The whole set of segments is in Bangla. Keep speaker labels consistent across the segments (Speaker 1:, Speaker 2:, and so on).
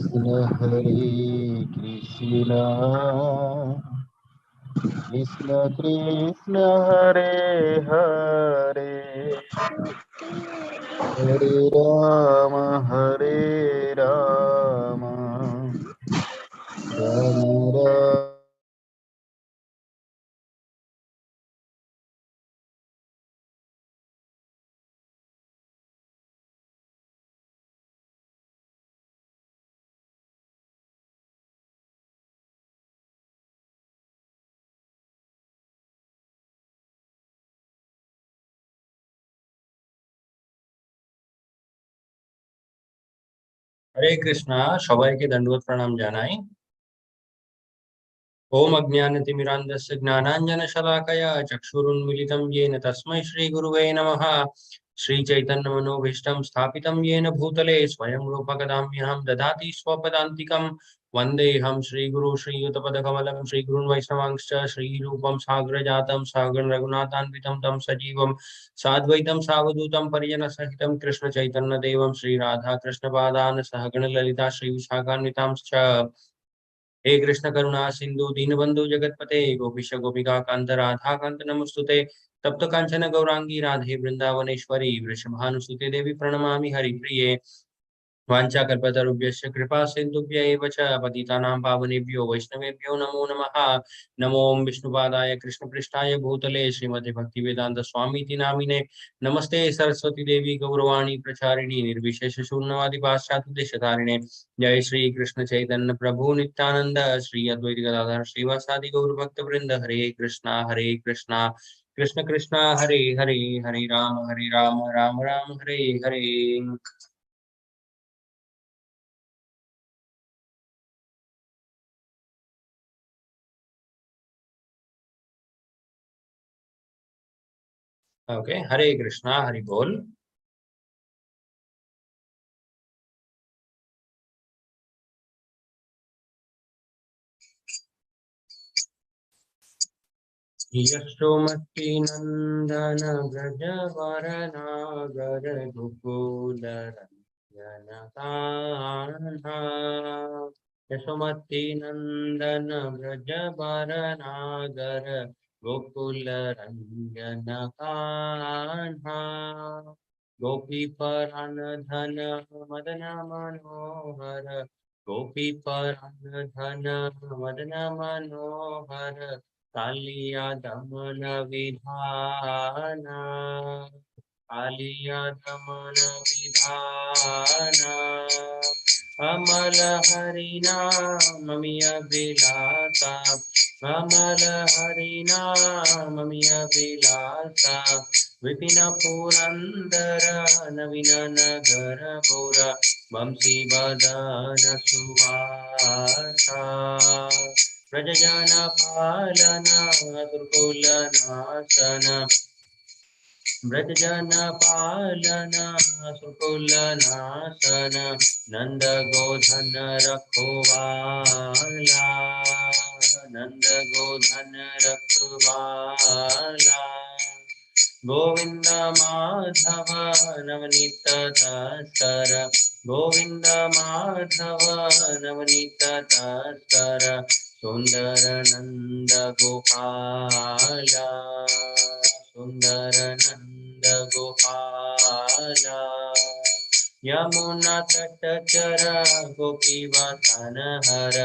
Speaker 1: हरे कृष्ण कृष्ण कृष्ण हरे हरे हरे राम राम राम।
Speaker 2: हरे कृष्णा सबाई के दंडवत प्रणाम जानाई। ओम अज्ञानतिमिरान्धस्य ज्ञानाञ्जनशलाकया चक्षुरुन्मीलितं येन तस्मै श्रीगुरुवे नमः। श्रीचैतन्यमनोभीष्टं स्थापितं येन भूतले स्वयं रूपकदाम्यहं ददाति स्वपदान्तिकं वन्देऽहं श्रीगुरु श्रीयुतपदकमलं श्रीगुरुन् वैष्णवांश्च श्रीरूपं साग्रजातं सागरं रघुनाथान्वितं तं सजीवं साद्वैतं सावधूतं परिजनसहितं कृष्णचैतन्यदेवं श्रीराधाकृष्णपादान् सहगण ललिता श्रीविशाखान्वितांश्च। हे कृष्ण करुणा सिंधु दीनबंधु जगतपते गोपीश गोपिका कांत राधा कांत नमस्तुते तप्त कांचन गौरांगी राधे वृंदावनेश्वरी वृषभानुसुते देवी प्रणमामि हरिप्रिये वाञ्छाकल्पतरुभ्यश्च कृपा सिन्धुभ्य एव च पतितानां पावनेभ्यो वैष्णवेभ्यो नमो नमः। नमो विष्णुपादाय कृष्णपृष्ठाय भूतले श्रीमते भक्तिवेदांत स्वामीति नामिने नमस्ते सरस्वती देवी गौरवाणी प्रचारिणी निर्विशेष शून्यवादी पाश्चात्य देशधारिणे जय श्री कृष्ण चैतन्य प्रभु नित्यानंद श्री अद्वैत गदाधर श्रीवासादि गौर भक्त वृंद हरे कृष्णा कृष्ण कृष्ण हरे हरे हरे राम राम राम हरे हरे। ओके हरे कृष्णा हरि बोल। यशोमती नंदन व्रज वरनागर गोकुल रंजनकान्हा यशोमती नंदन व्रज वरनागर गोकुल रंजनकान्हा गोपी धन मदन मनोहर गोपी धन मदन मनोहर कालिया दमन विधाना कालिया दमन विधाना अमल हरिनामिय बिलासा अमल हरिनामिय बिलासा विपिन पुरंदर नवीन नगर पुरा वंशी बदन सुवासा व्रजजन पालना दुर्कुल नाशन व्रजजन पालना सुकुल नाशन नंद गोधन रखवाला नंद गोधन रखवाला गोविंद माधव नवनीत तस्कर गोविंद माधव नवनीत तस्कर सुंदर नंद गोपाला सुंदर नंद गोपाला यमुना तट चरा गोपी वतन हर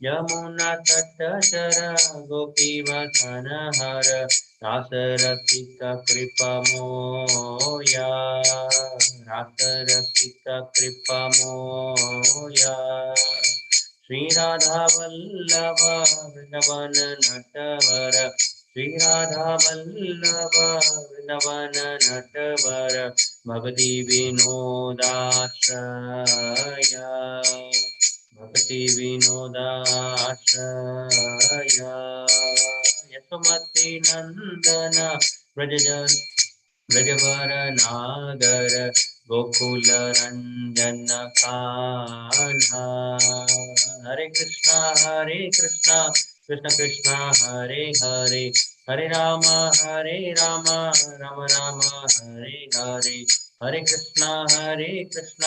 Speaker 2: यमुना तट चरा गोपी वतन हर रास रसिक कृपा मोया रास रसिक कृपा मोया श्री राधा वल्लभ वृंदावन नटवर श्री राधा वल्लभ वृंदावन नटवर भक्ति विनोदाश्रया भक्ति विनोदाश्रया यशोमती नंदन व्रजजन ब्रजवर नागर गोकुल रंजन कान्हा हरे Krishna Krishna Krishna Hare Hare Hare Ram Ram Ram Hare Hare Hare Krishna Krishna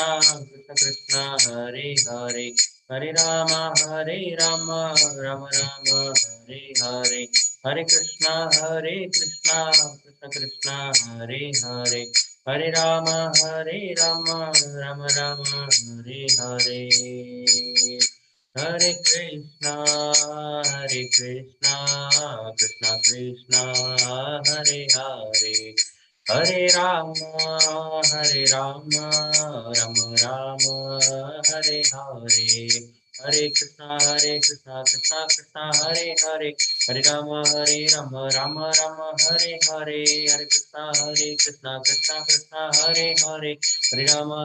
Speaker 2: Krishna Hare Hare Hare Rama, Rama Rama, Hare Hare, Hare Krishna, Krishna Krishna, Hare Hare, Hare Rama, Rama Rama, Hare Hare. Hare Krishna, Krishna Krishna, Hare Hare, Hare Rama, Rama Rama, Hare Hare, Hare Krishna, Krishna Krishna, Hare Hare, Hare Rama, Rama Rama, Hare Hare, Hare Krishna, Krishna Krishna, Hare Hare, Hare Rama,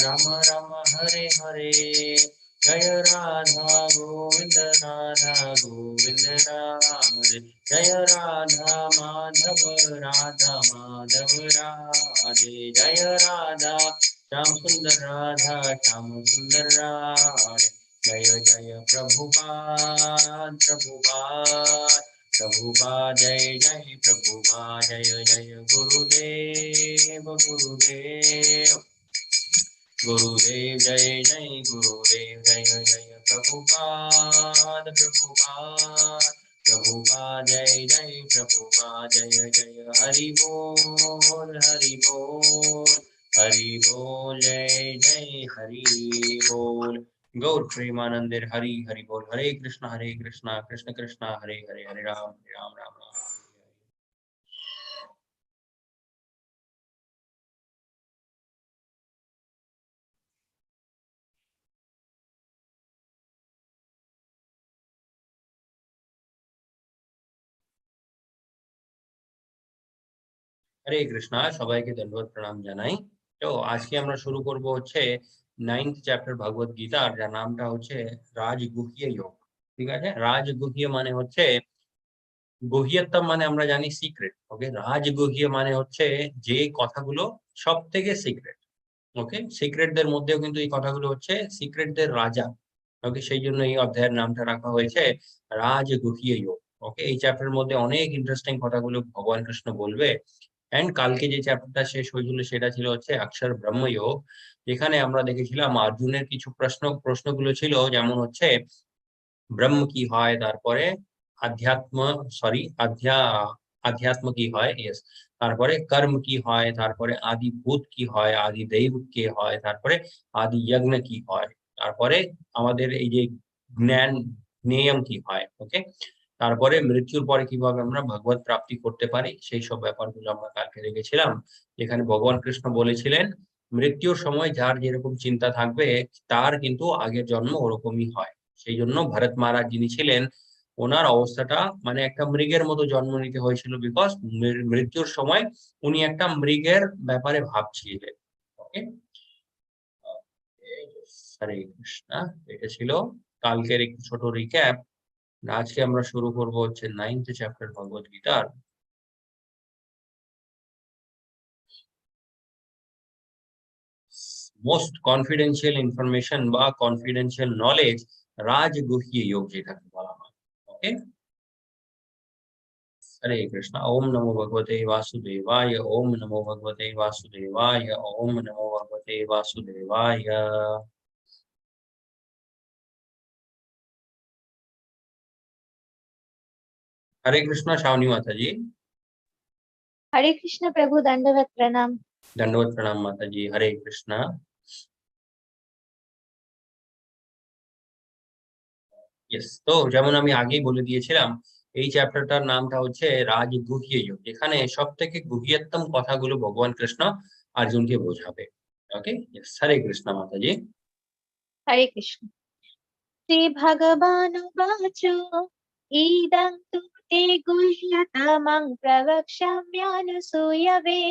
Speaker 2: Rama Rama, Hare Hare. Jaya Radha Govind, Radha Govind, Radhe Jaya Radha Madhav, Radha Madhav, Radhe Jaya Radha Sham Sundar, Radha Sham Sundar, Radhe Jaya Jaya Prabhupada, Prabhupada, Prabhupada, Jai Jai Prabhupada, Jaya Jaya Gurudev, Gurudev, Gurudev, Jai Jai Gurudev, Jaya Jaya Prabhupada, Prabhupada, Prabhupada, Jai Jai Prabhupada, Jaya Jaya Hari Bol, Hari Bol, Hari Bol, Jai Jai Hari Bol. Gaur Premanandir, Hari Hari Bol, Hare Krishna, Krishna Krishna, Hare Hare, Hare Ram, Ram Ram. হরে কৃষ্ণা, সবাইকে দণ্ডবত প্রণাম জানাই। তো আজকে আমরা শুরু করব হচ্ছে 9th চ্যাপ্টার ভগবত গীতার, যার নামটা হচ্ছে রাজগুহ্য যোগ। ঠিক আছে, রাজগুহ্য মানে হচ্ছে গুহ্যতম, মানে আমরা জানি সিক্রেট। ওকে, রাজগুহ্য মানে হচ্ছে যে কথাগুলো সব থেকে সিক্রেট। ওকে, সিক্রেটদের মধ্যেও কিন্তু এই কথাগুলো হচ্ছে সিক্রেটদের রাজা। ওকে, সেই জন্য এই অধ্যায়ের নামটা রাখা হয়েছে রাজগুহ্য যোগ। ওকে, এই চ্যাপ্টারের মধ্যে অনেক ইন্টারেস্টিং কথাগুলো ভগবান কৃষ্ণ বলবে। এন্ড কালকে যে চ্যাপ্টারটা শেষ হয়েছিল সেটা ছিল হচ্ছে অক্ষর ব্রহ্মযোগ, যেখানে আমরা দেখেছিলাম অর্জুনের কিছু প্রশ্নগুলো ছিল, যেমন হচ্ছে ব্রহ্ম কি হয়, তারপরে আধ্যাত্ম আধ্যাত্ম কি হয়, ইয়েস, তারপরে কর্ম কি হয়, তারপরে আদি ভূত কি হয়, আদি দৈব কে হয়, তারপরে আদি যজ্ঞ কি হয়, তারপরে আমাদের এই যে জ্ঞান নিয়ম কি হয়। ওকে, তারপরে মৃত্যুর পরে কিভাবে আমরা ভগবত প্রাপ্তি করতে পারি, সেই সব ব্যাপারগুলো আমরা কালকে দেখেছিলাম। যেখানে ভগবান কৃষ্ণ বলেছিলেন মৃত্যুর সময় যার যেরকম চিন্তা থাকবে তার কিন্তু আগের জন্ম ওরকমই হয়। সেই জন্য ভরত মহারাজ যিনি ছিলেন, ওনার অবস্থাটা মানে একটা মৃগের মতো জন্ম নিতে হয়েছিল, বিকজ মৃত্যুর সময় উনি একটা মৃগের ব্যাপারে ভাবছিলেন। ওকে, হরে কৃষ্ণ। এটা ছিল কালকের একটু ছোট রিক্যাপ। আজকে আমরা শুরু করব হচ্ছে 9th চ্যাপ্টার ভগবত গীতার। মোস্ট কনফিডেন্সিয়াল ইনফরমেশন বা কনফিডেন্সিয়াল নলেজ, রাজগুহ্য যোগ যেটাকে বলা হয়। ওকে, हरे कृष्णा। ओम नमो भगवते वासुदेवाय, ओम नमो भगवते वासुदेवाय, ओम नमो भगवते वासुदेवाय। हरे कृष्णा शावनी माता जी।
Speaker 3: हरे कृष्ण प्रभु, दंडवत प्रणाम।
Speaker 2: दंडवत प्रणाम माता जी। हरे कृष्णा। यस, তো যেমন আমি আগেই বলে দিয়েছিলাম এই চ্যাপ্টারটার নামটা হচ্ছে রাজগুহ্য যোগ, যেখানে সবথেকে গুহ্যতম কথাগুলো ভগবান কৃষ্ণ অর্জুনকে বোঝাবে। ওকে, यस, हरे कृष्णा माता जी।
Speaker 3: हरे कृष्ण। श्री भगवानुवाच इदं तु ते गुह्यतमं प्रवक्ष्याम्यानुसूयवे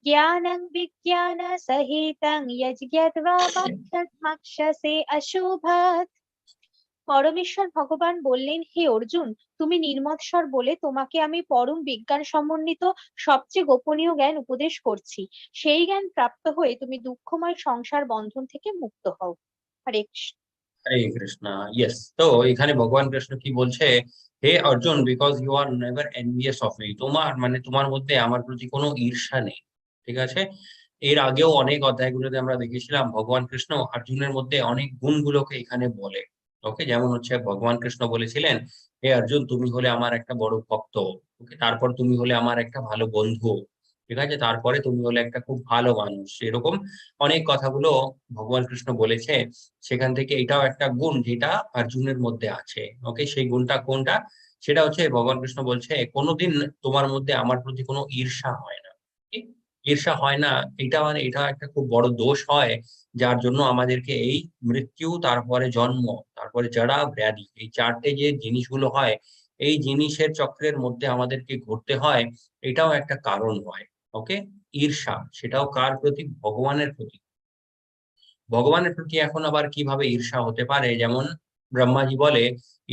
Speaker 3: ज्ञानं विज्ञानसहितं यज्ञत्वा मक्षसे अशुभात्। পরমেশ্বর ভগবান বললেন, হে অর্জুন, তুমি নির্মৎস্বর বলে তোমাকে আমি পরম বিজ্ঞান সমন্বিত সবচেয়ে গোপনীয় জ্ঞান উপদেশ করছি। সেই জ্ঞান প্রাপ্ত হয়ে তুমি দুঃখময় সংসার বন্ধন থেকে মুক্ত হও। হরে কৃষ্ণ।
Speaker 2: হরে কৃষ্ণা। ইয়েস, তো এখানে ভগবান কৃষ্ণ কি বলছে, হে Arjun, because you are never envious of me, তোমার মানে তোমার মধ্যে আমার প্রতি কোনো ঈর্ষা নেই। ঠিক আছে, এর আগেও অনেক অধ্যায়গুলোতে আমরা দেখেছিলাম ভগবান কৃষ্ণ অর্জুনের মধ্যে অনেক গুণগুলোকে এখানে বলে। ওকে, যেমন হচ্ছে ভগবান কৃষ্ণ বলেছিলেন, হে অর্জুন তুমি হলে আমার একটা বড় ভক্ত, ওকে, তারপর তুমি হলে আমার একটা ভালো বন্ধু, ঠিক আছে, তারপরে তুমি হলে একটা খুব ভালো মানুষ, এরকম অনেক কথাগুলো ভগবান কৃষ্ণ বলেছে। সেখান থেকে এটাও একটা গুণ যেটা অর্জুনের মধ্যে আছে। ওকে, সেই গুণটা কোনটা? সেটা হচ্ছে ভগবান কৃষ্ণ বলছে কোনোদিন তোমার মধ্যে আমার প্রতি কোনো ঈর্ষা হয় না। ঠিক? ঈর্ষা হয় না, এটা মানে এটা একটা খুব বড় দোষ হয়, যার জন্য আমাদেরকে এই মৃত্যু, তারপরে জন্ম, তারপরে জরা ব্যাধি, এই চারটে যে জিনিসগুলো হয়, এই জিনিসের চক্রের মধ্যে আমাদেরকে ঘুরতে হয়। এটাও একটা কারণ হয়। ওকে, ঈর্ষা, সেটাও কার প্রতি? ভগবানের প্রতি। ভগবানের প্রতি এখন আবার কিভাবে ঈর্ষা হতে পারে? যেমন ব্রহ্মাজি বলে,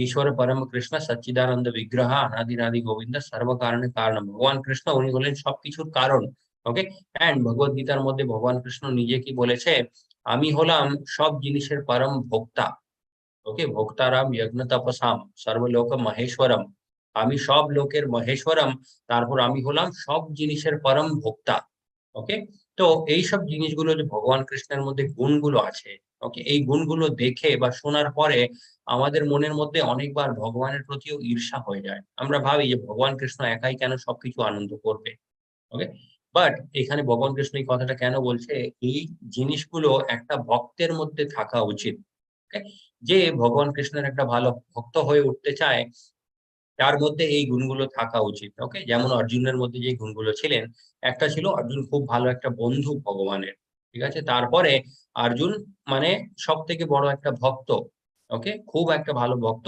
Speaker 2: ঈশ্বর পরম কৃষ্ণ সচ্চিদানন্দ বিগ্রহ অনাদিনাদি গোবিন্দ সর্ব কারণে কারণ। ভগবান কৃষ্ণ উনি হলেন সবকিছুর কারণ। ওকে, এন্ড ভগবদ গীতার মধ্যে ভগবান কৃষ্ণ নিজে কি বলেছে? আমি হলাম সব জিনিসের পরম ভোক্তা। ওকে, ভোক্তারাম যজ্ঞ তপসাম সর্বলোক মহেশ্বরম। আমি সব লোকের মহেশ্বরম, তারপর আমি হলাম সব জিনিসের পরম ভোক্তা। ওকে, তো এই সব জিনিসগুলো যে ভগবান কৃষ্ণের মধ্যে গুণগুলো আছে, ওকে, এই গুণগুলো দেখে বা শোনার পরে আমাদের মনের মধ্যে অনেকবার ভগবানের প্রতিও ঈর্ষা হয়ে যায়। আমরা ভাবি যে ভগবান কৃষ্ণ একাই কেন সবকিছু আনন্দ করবে। ওকে, বাট এখানে ভগবান কৃষ্ণ এই কথাটা কেন বলছে? এই জিনিসগুলো একটা ভক্তের মধ্যে থাকা উচিত। ওকে, যে ভগবান কৃষ্ণের একটা ভালো ভক্ত হয়ে উঠতে চায়, তার মধ্যে এই গুণগুলো থাকা উচিত। ওকে, যেমন অর্জুনের মধ্যে যে গুণগুলো ছিলেন, একটা ছিল অর্জুন খুব ভালো একটা বন্ধু ভগবানের, ঠিক আছে, তারপরে অর্জুন মানে সব থেকে বড় একটা ভক্ত। ওকে, খুব একটা ভালো ভক্ত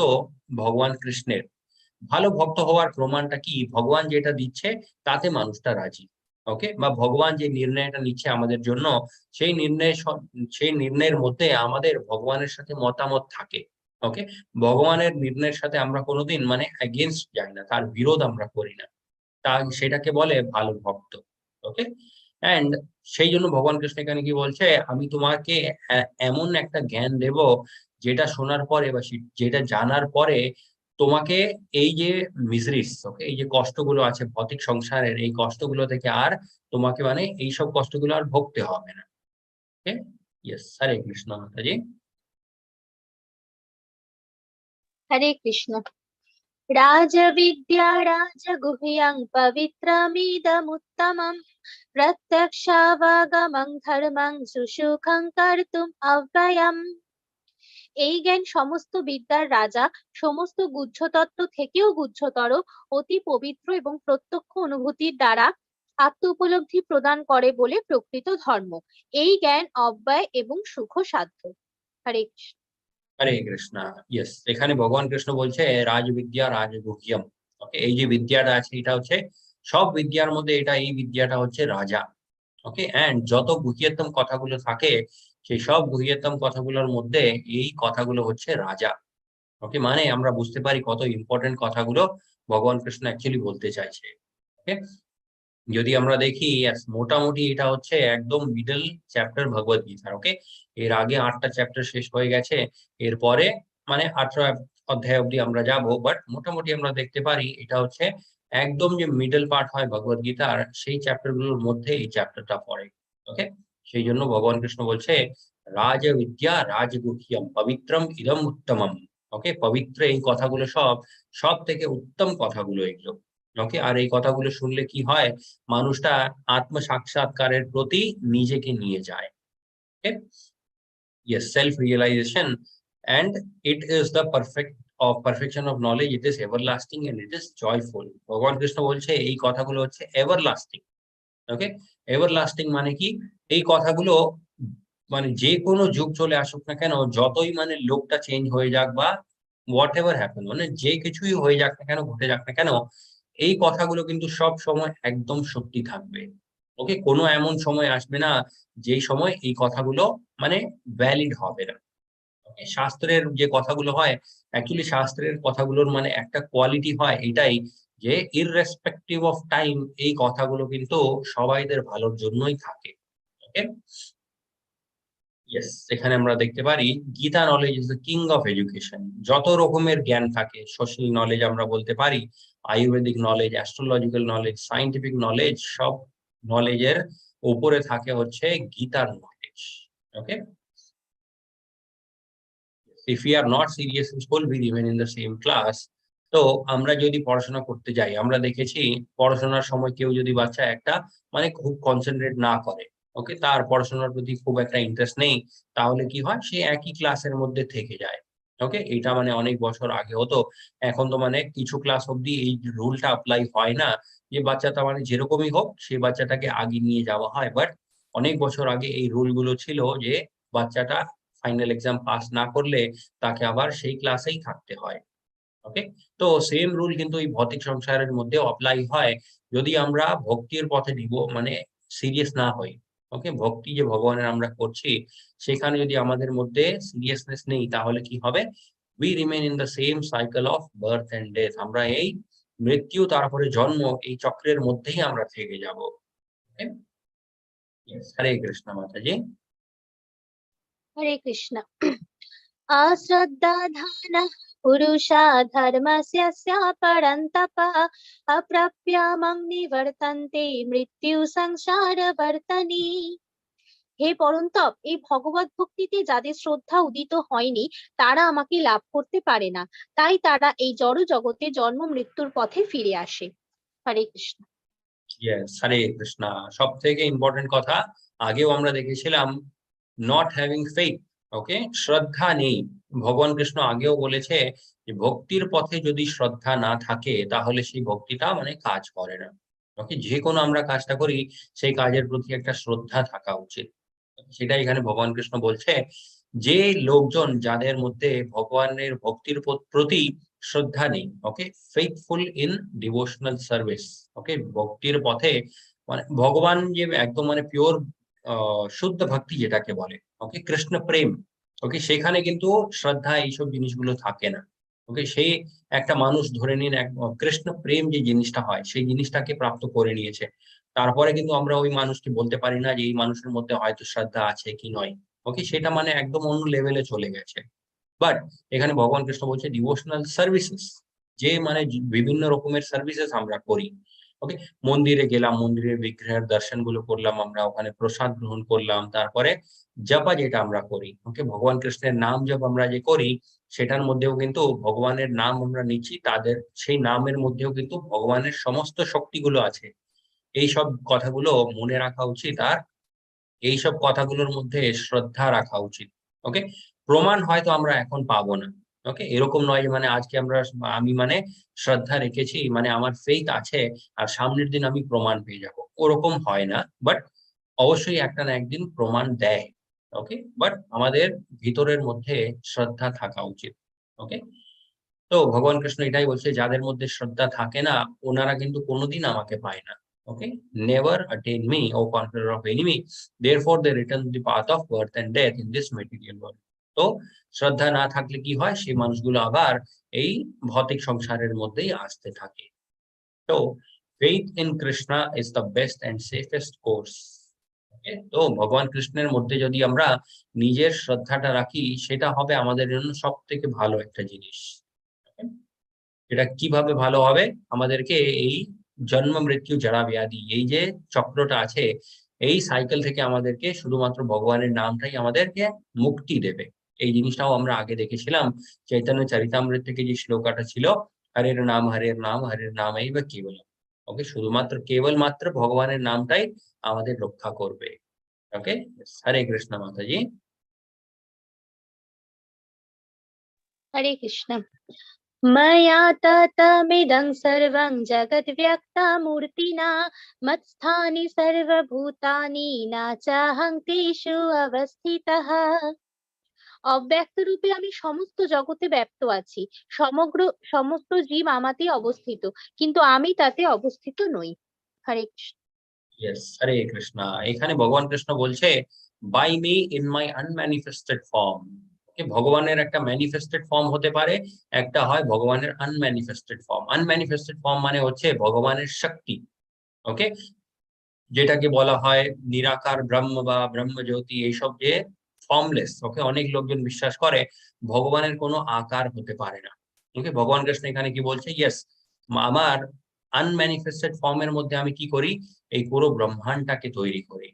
Speaker 2: ভগবান কৃষ্ণের। ভালো ভক্ত হওয়ার প্রমাণটা কি? ভগবান যেটা দিচ্ছে তাতে মানুষটা রাজি। ওকে, বা ভগবান যে নির্ণয়টা নিচ্ছে আমাদের জন্য, সেই সেই নির্ণয়ের মধ্যে আমাদের ভগবানের সাথে মতামত থাকে। ওকে, ভগবানের নির্ণয়ের সাথে আমরা কোনোদিন মানে এগেইনস্ট যাই না, তার বিরোধ আমরা করি না। তা সেটাকে বলে ভালো ভক্ত। ওকে, এন্ড সেই জন্য ভগবান কৃষ্ণ এখানে কি বলছে? আমি তোমাকে এমন একটা জ্ঞান দেব, যেটা শোনার পরে বা যেটা জানার পরে তোমাকে এই যে মিজরিস, ওকে, এই যে কষ্টগুলো আছে ভৌতিক সংসারের, এই কষ্টগুলো থেকে আর তোমাকে মানে এইসব কষ্টগুলো আর ভোগতে হবে না। ওকে, ইয়েস, হরে কৃষ্ণ মাতাজি।
Speaker 3: হরে কৃষ্ণ। রাজবিদ্যা রাজগুহ্যং পবিত্রমিদমুত্তমম প্রত্যক্ষাবগমং ধর্মং সুসুখং কর্তুম অব্যয়ম। এই জ্ঞান সমস্ত বিদ্যার রাজা, সমস্ত গুহ্যতত্ত্ব থেকেও গুহ্যতর, অতি পবিত্র এবং প্রত্যক্ষ অনুভূতির দ্বারা আত্ম উপলব্ধি প্রদান করে বলে প্রকৃত ধর্ম। এই জ্ঞান অব্যয় এবং সুখ সাধ্য। হরে কৃষ্ণ।
Speaker 2: হরে কৃষ্ণ, ইয়েস, এখানে ভগবান কৃষ্ণ বলছে রাজবিদ্যা রাজগুহ্যম। ওকে, এই যে বিদ্যাটা আছে এটা হচ্ছে সব বিদ্যার মধ্যে এটা, এই বিদ্যাটা হচ্ছে রাজা। ওকে, এন্ড যত গুহ্যতম কথাগুলো থাকে, সেই সব গুহ্যতম কথাগুলোর মধ্যে এই কথাগুলো হচ্ছে রাজা। ওকে, মানে আমরা বুঝতে পারি কত ইম্পর্টেন্ট কথাগুলো ভগবান কৃষ্ণ অ্যাকচুয়ালি বলতে চাইছে। ওকে, যদি আমরা দেখি, yes, মোটামুটি এটা হচ্ছে একদম মিডল চ্যাপ্টার ভগবদ গীতার। ওকে, এর আগে 8টা চ্যাপ্টার শেষ হয়ে গেছে, এরপরে মানে 18 অধ্যায় অব্দি আমরা যাব, বাট মোটামুটি আমরা দেখতে পারি এটা হচ্ছে একদম যে মিডল পার্ট হয় ভগবদ গীতার, সেই চ্যাপ্টার গুলোর মধ্যে এই চ্যাপ্টারটা পড়ে। ওকে, সেই জন্য ভগবান কৃষ্ণ বলছে রাজ বিদ্যা রাজগুহ্যম পবিত্রম ইদম উত্তমম। ওকে, পবিত্র এই কথাগুলো সব, সব থেকে উত্তম কথাগুলো এগুলো। ওকে, আর এই কথাগুলো শুনলে কি হয়? মানুষটা আত্ম সাক্ষাৎকারের প্রতি নিজেকে নিয়ে যায়। Yes, self realization, and it is the perfection of knowledge. It is everlasting and it is joyful. ভগবান কৃষ্ণ বলছে এই কথাগুলো হচ্ছে এভারলাস্টিং। ওকে, এভারলাস্টিং মানে কি? এই কথাগুলো মানে যে কোনো যুগ চলে আসুক না কেন, যতই মানে লোকটা চেঞ্জ হয়ে যাক বা হোয়াট এভার হ্যাপেন, মানে যে কিছুই হয়ে যাক না কেন, ঘটে যাক না কেন, এই কথাগুলো কিন্তু সব সময় একদম সত্যি থাকবে। ওকে, কোনো এমন সময় আসবে না যেই সময় এই কথাগুলো মানে ভ্যালিড হবে না। Okay, শাস্ত্রের যে কথাগুলো হয়, অ্যাকচুয়ালি শাস্ত্রের কথাগুলোর মানে একটা কোয়ালিটি হয় এটাই, যে ইররেসপেক্টিভ অফ টাইম এই কথাগুলো কিন্তু সবাইদের ভালোর জন্যই থাকে। ওকে, ইয়েস, এখানে আমরা দেখতে পারি Gita knowledge is the king of education. যত রকমের জ্ঞান থাকে, সোশ্যাল নলেজ আমরা বলতে পারি, Ayurvedic knowledge, astrological knowledge, scientific knowledge, সব নলেজের উপরে থাকে হচ্ছে গীতার knowledge. Okay, if we are not serious in school we remain in the same class. তো আমরা যদি পড়াশোনা করতে যাই, আমরা দেখেছি পড়াশোনার সময় কেউ যদি বাচ্চা একটা মানে খুব কনসেন্ট্রেট না করে, ওকে, তার পড়াশোনার প্রতি খুব একটা ইন্টারেস্ট নেই, তাহলে কি হয়, সে একই ক্লাসের মধ্যে থেকে যায়। ওকে, এটা মানে অনেক বছর আগে হতো, এখন তো মানে কিছু ক্লাস অবধি এই রুলটা অ্যাপ্লাই হয় না, যে বাচ্চাটা মানে যেরকমই হোক সেই বাচ্চাটাকে আগে নিয়ে যাওয়া হয়। বাট অনেক বছর আগে এই রুলগুলো ছিল যে বাচ্চাটা ফাইনাল এক্সাম পাস না করলে তাকে আবার সেই ক্লাসেই থাকতে হয়। ওকে, তো সেম রুল কিন্তু এই ভৌতিক সংসারের মধ্যে অ্যাপ্লাই হয় যদি আমরা ভক্তির পথে মানে সিরিয়াস না হই। ওকে, ভক্তি যে ভগবানের আমরা করছি সেখানে যদি আমাদের মধ্যে সিরিয়াসনেস নেই, তাহলে কি হবে, we remain in the same cycle of birth and death. আমরা এই মৃত্যু তারপরে জন্ম এই চক্রের মধ্যেই আমরা থেকে যাব। হরে কৃষ্ণ মাতাজি।
Speaker 3: হরে কৃষ্ণ। अश्रद्धाधानः पुरुषा धर्मस्य परन्तपः अप्राप्यामं निवर्तन्ते मृत्यु संसार वर्तनी। হে পরন্তপ, এই ভগবত ভক্তিতে যাদের শ্রদ্ধা উদিত হয়নি তারা আমাকে লাভ করতে পারে না, তাই তারা এই জড় জগতে জন্ম মৃত্যুর পথে ফিরে আসে। হরে কৃষ্ণ।
Speaker 2: হরে কৃষ্ণ। সব থেকে ইম্পর্টেন্ট কথা আগেও আমরা দেখেছিলাম, নট হ্যাভিং ফেথ। ওকে, শ্রদ্ধা নেই। ভগবান কৃষ্ণ আগেও বলেছে যে ভক্তির পথে যদি শ্রদ্ধা না থাকে তাহলে সেই ভক্তিটা মানে কাজ করে না। ওকে, যে কোনো আমরা কাজটা করি সেই কাজের প্রতি একটা শ্রদ্ধা থাকা উচিত। সেটা এখানে ভগবান কৃষ্ণ বলছে, যে লোকজন যাদের মধ্যে ভগবানের ভক্তির প্রতি শ্রদ্ধা নেই, ওকে, ফেইথফুল ইন ডিভোশনাল সার্ভিস, ওকে, ভক্তির পথে মানে ভগবান যে একদম মানে পিওর শুদ্ধ ভক্তি যেটাকে বলে, ওকে, কৃষ্ণ প্রেম, ওকে, সেখানে কিন্তু শ্রদ্ধা এইসব জিনিসগুলো থাকে না। ওকে, সেই একটা মানুষ ধরে নিন এক কৃষ্ণ প্রেম যে জিনিসটা হয় সেই জিনিসটাকে প্রাপ্ত করে নিয়েছে, তারপরে কিন্তু আমরা ওই মানুষকে বলতে পারি না যে এই মানুষের মধ্যে হয়তো শ্রদ্ধা আছে কি নয়। ওকে, সেটা মানে একদম অন্য লেভেলে চলে গেছে। বাট এখানে ভগবান কৃষ্ণ বলছে ডিভোশনাল সার্ভিসেস, যে মানে বিভিন্ন রকমের সার্ভিসেস আমরা করি। ওকে, মন্দিরে গেলাম, মন্দিরের বিগ্রহের দর্শন গুলো করলাম, আমরা ওখানে প্রসাদ গ্রহণ করলাম, তারপরে জপা যেটা আমরা করি, ওকে, ভগবান কৃষ্ণের নাম জপ আমরা যে করি সেটার মধ্যেও কিন্তু ভগবানের নাম আমরা নিচ্ছি, তাদের সেই নামের মধ্যেও কিন্তু ভগবানের সমস্ত শক্তিগুলো আছে। এইসব কথাগুলো মনে রাখা উচিত, আর এইসব কথাগুলোর মধ্যে শ্রদ্ধা রাখা উচিত। ওকে, প্রমাণ হয়তো আমরা এখন পাবো না। ওকে, এরকম নয় যে মানে আজকে আমি মানে শ্রদ্ধা রেখেছি মানে আমার ফেইথ আছে আর সামনের দিন আমি প্রমাণ পেয়ে যাব, ওরকম হয় না। বাট অবশ্যই একটা না একদিন প্রমাণ দেয়। ওকে, বাট আমাদের ভিতরের মধ্যে শ্রদ্ধা থাকা উচিত। ওকে, তো ভগবান কৃষ্ণ এটাই বলছে, যাদের মধ্যে শ্রদ্ধা থাকে না ওনারা কিন্তু কোনোদিন আমাকে পায় না। ওকে, never attain me, O conqueror of enemy, therefore they return to the path of birth and death in this material world. তো শ্রদ্ধা না থাকলে কি হয়, সেই মানুষগুলো আবার এই ভৌতিক সংসারের মধ্যেই আসতে থাকে। তো faith in Krishna is the best and safest course. তো ভগবান কৃষ্ণের মধ্যে যদি আমরা নিজের শ্রদ্ধাটা রাখি সেটা হবে আমাদের জন্য সব থেকে ভালো একটা জিনিস। এটা কিভাবে ভালো হবে, আমাদেরকে এই জন্ম মৃত্যু জরা ব্যাধি এই যে চক্রটা আছে এই সাইকেল থেকে আমাদেরকে শুধুমাত্র ভগবানের নামটাই আমাদেরকে মুক্তি দেবে। এই জিনিসটাও আমরা আগে দেখেছিলাম চৈতন্য চরিতামৃত থেকে যে শ্লোকটা ছিল, হরের নাম হরের নাম এই বা কেবল। ওকে, শুধুমাত্র কেবলমাত্র ভগবানের নামটাই আমাদের রক্ষা করবে। ওকে, হরে কৃষ্ণ মাতাজি।
Speaker 3: হরে কৃষ্ণ। मया ततमिदं सर्वं जगद्व्यक्तमूर्तिना मत्स्थानि सर्वभूतानि न चाहं तेषु अवस्थितः। অব্যক্ত রূপে আমি সমস্ত জগতে ব্যপ্ত আছি, সমস্ত জীব আমাতে অবস্থিত, কিন্তু আমি তাতে অবস্থিত নই। হরে কৃষ্ণ।
Speaker 2: হরে কৃষ্ণ। এখানে ভগবান কৃষ্ণ বলছে by me in my unmanifested form. ভগবানের একটা ম্যানিফেস্টেড ফর্ম হতে পারে, একটা হয় ভগবানের আনম্যানিফেস্টেড ফর্ম। আনম্যানিফেস্টেড ফর্ম মানে হচ্ছে ভগবানের শক্তি। ওকে, যেটাকে বলা হয় নিরাকার ব্রহ্ম বা ব্রহ্ম জ্যোতি, এইসব যে ফর্মলেস। ওকে, অনেক লোকজন বিশ্বাস করে ভগবানের কোনো আকার হতে পারে না। ওকে, ভগবান কৃষ্ণ এখানে কি বলছে, ইয়েস, আমার আনম্যানিফেস্টেড ফর্মের মধ্যে আমি কি করি, এই পুরো ব্রহ্মাণ্ডটাকে তৈরি করি।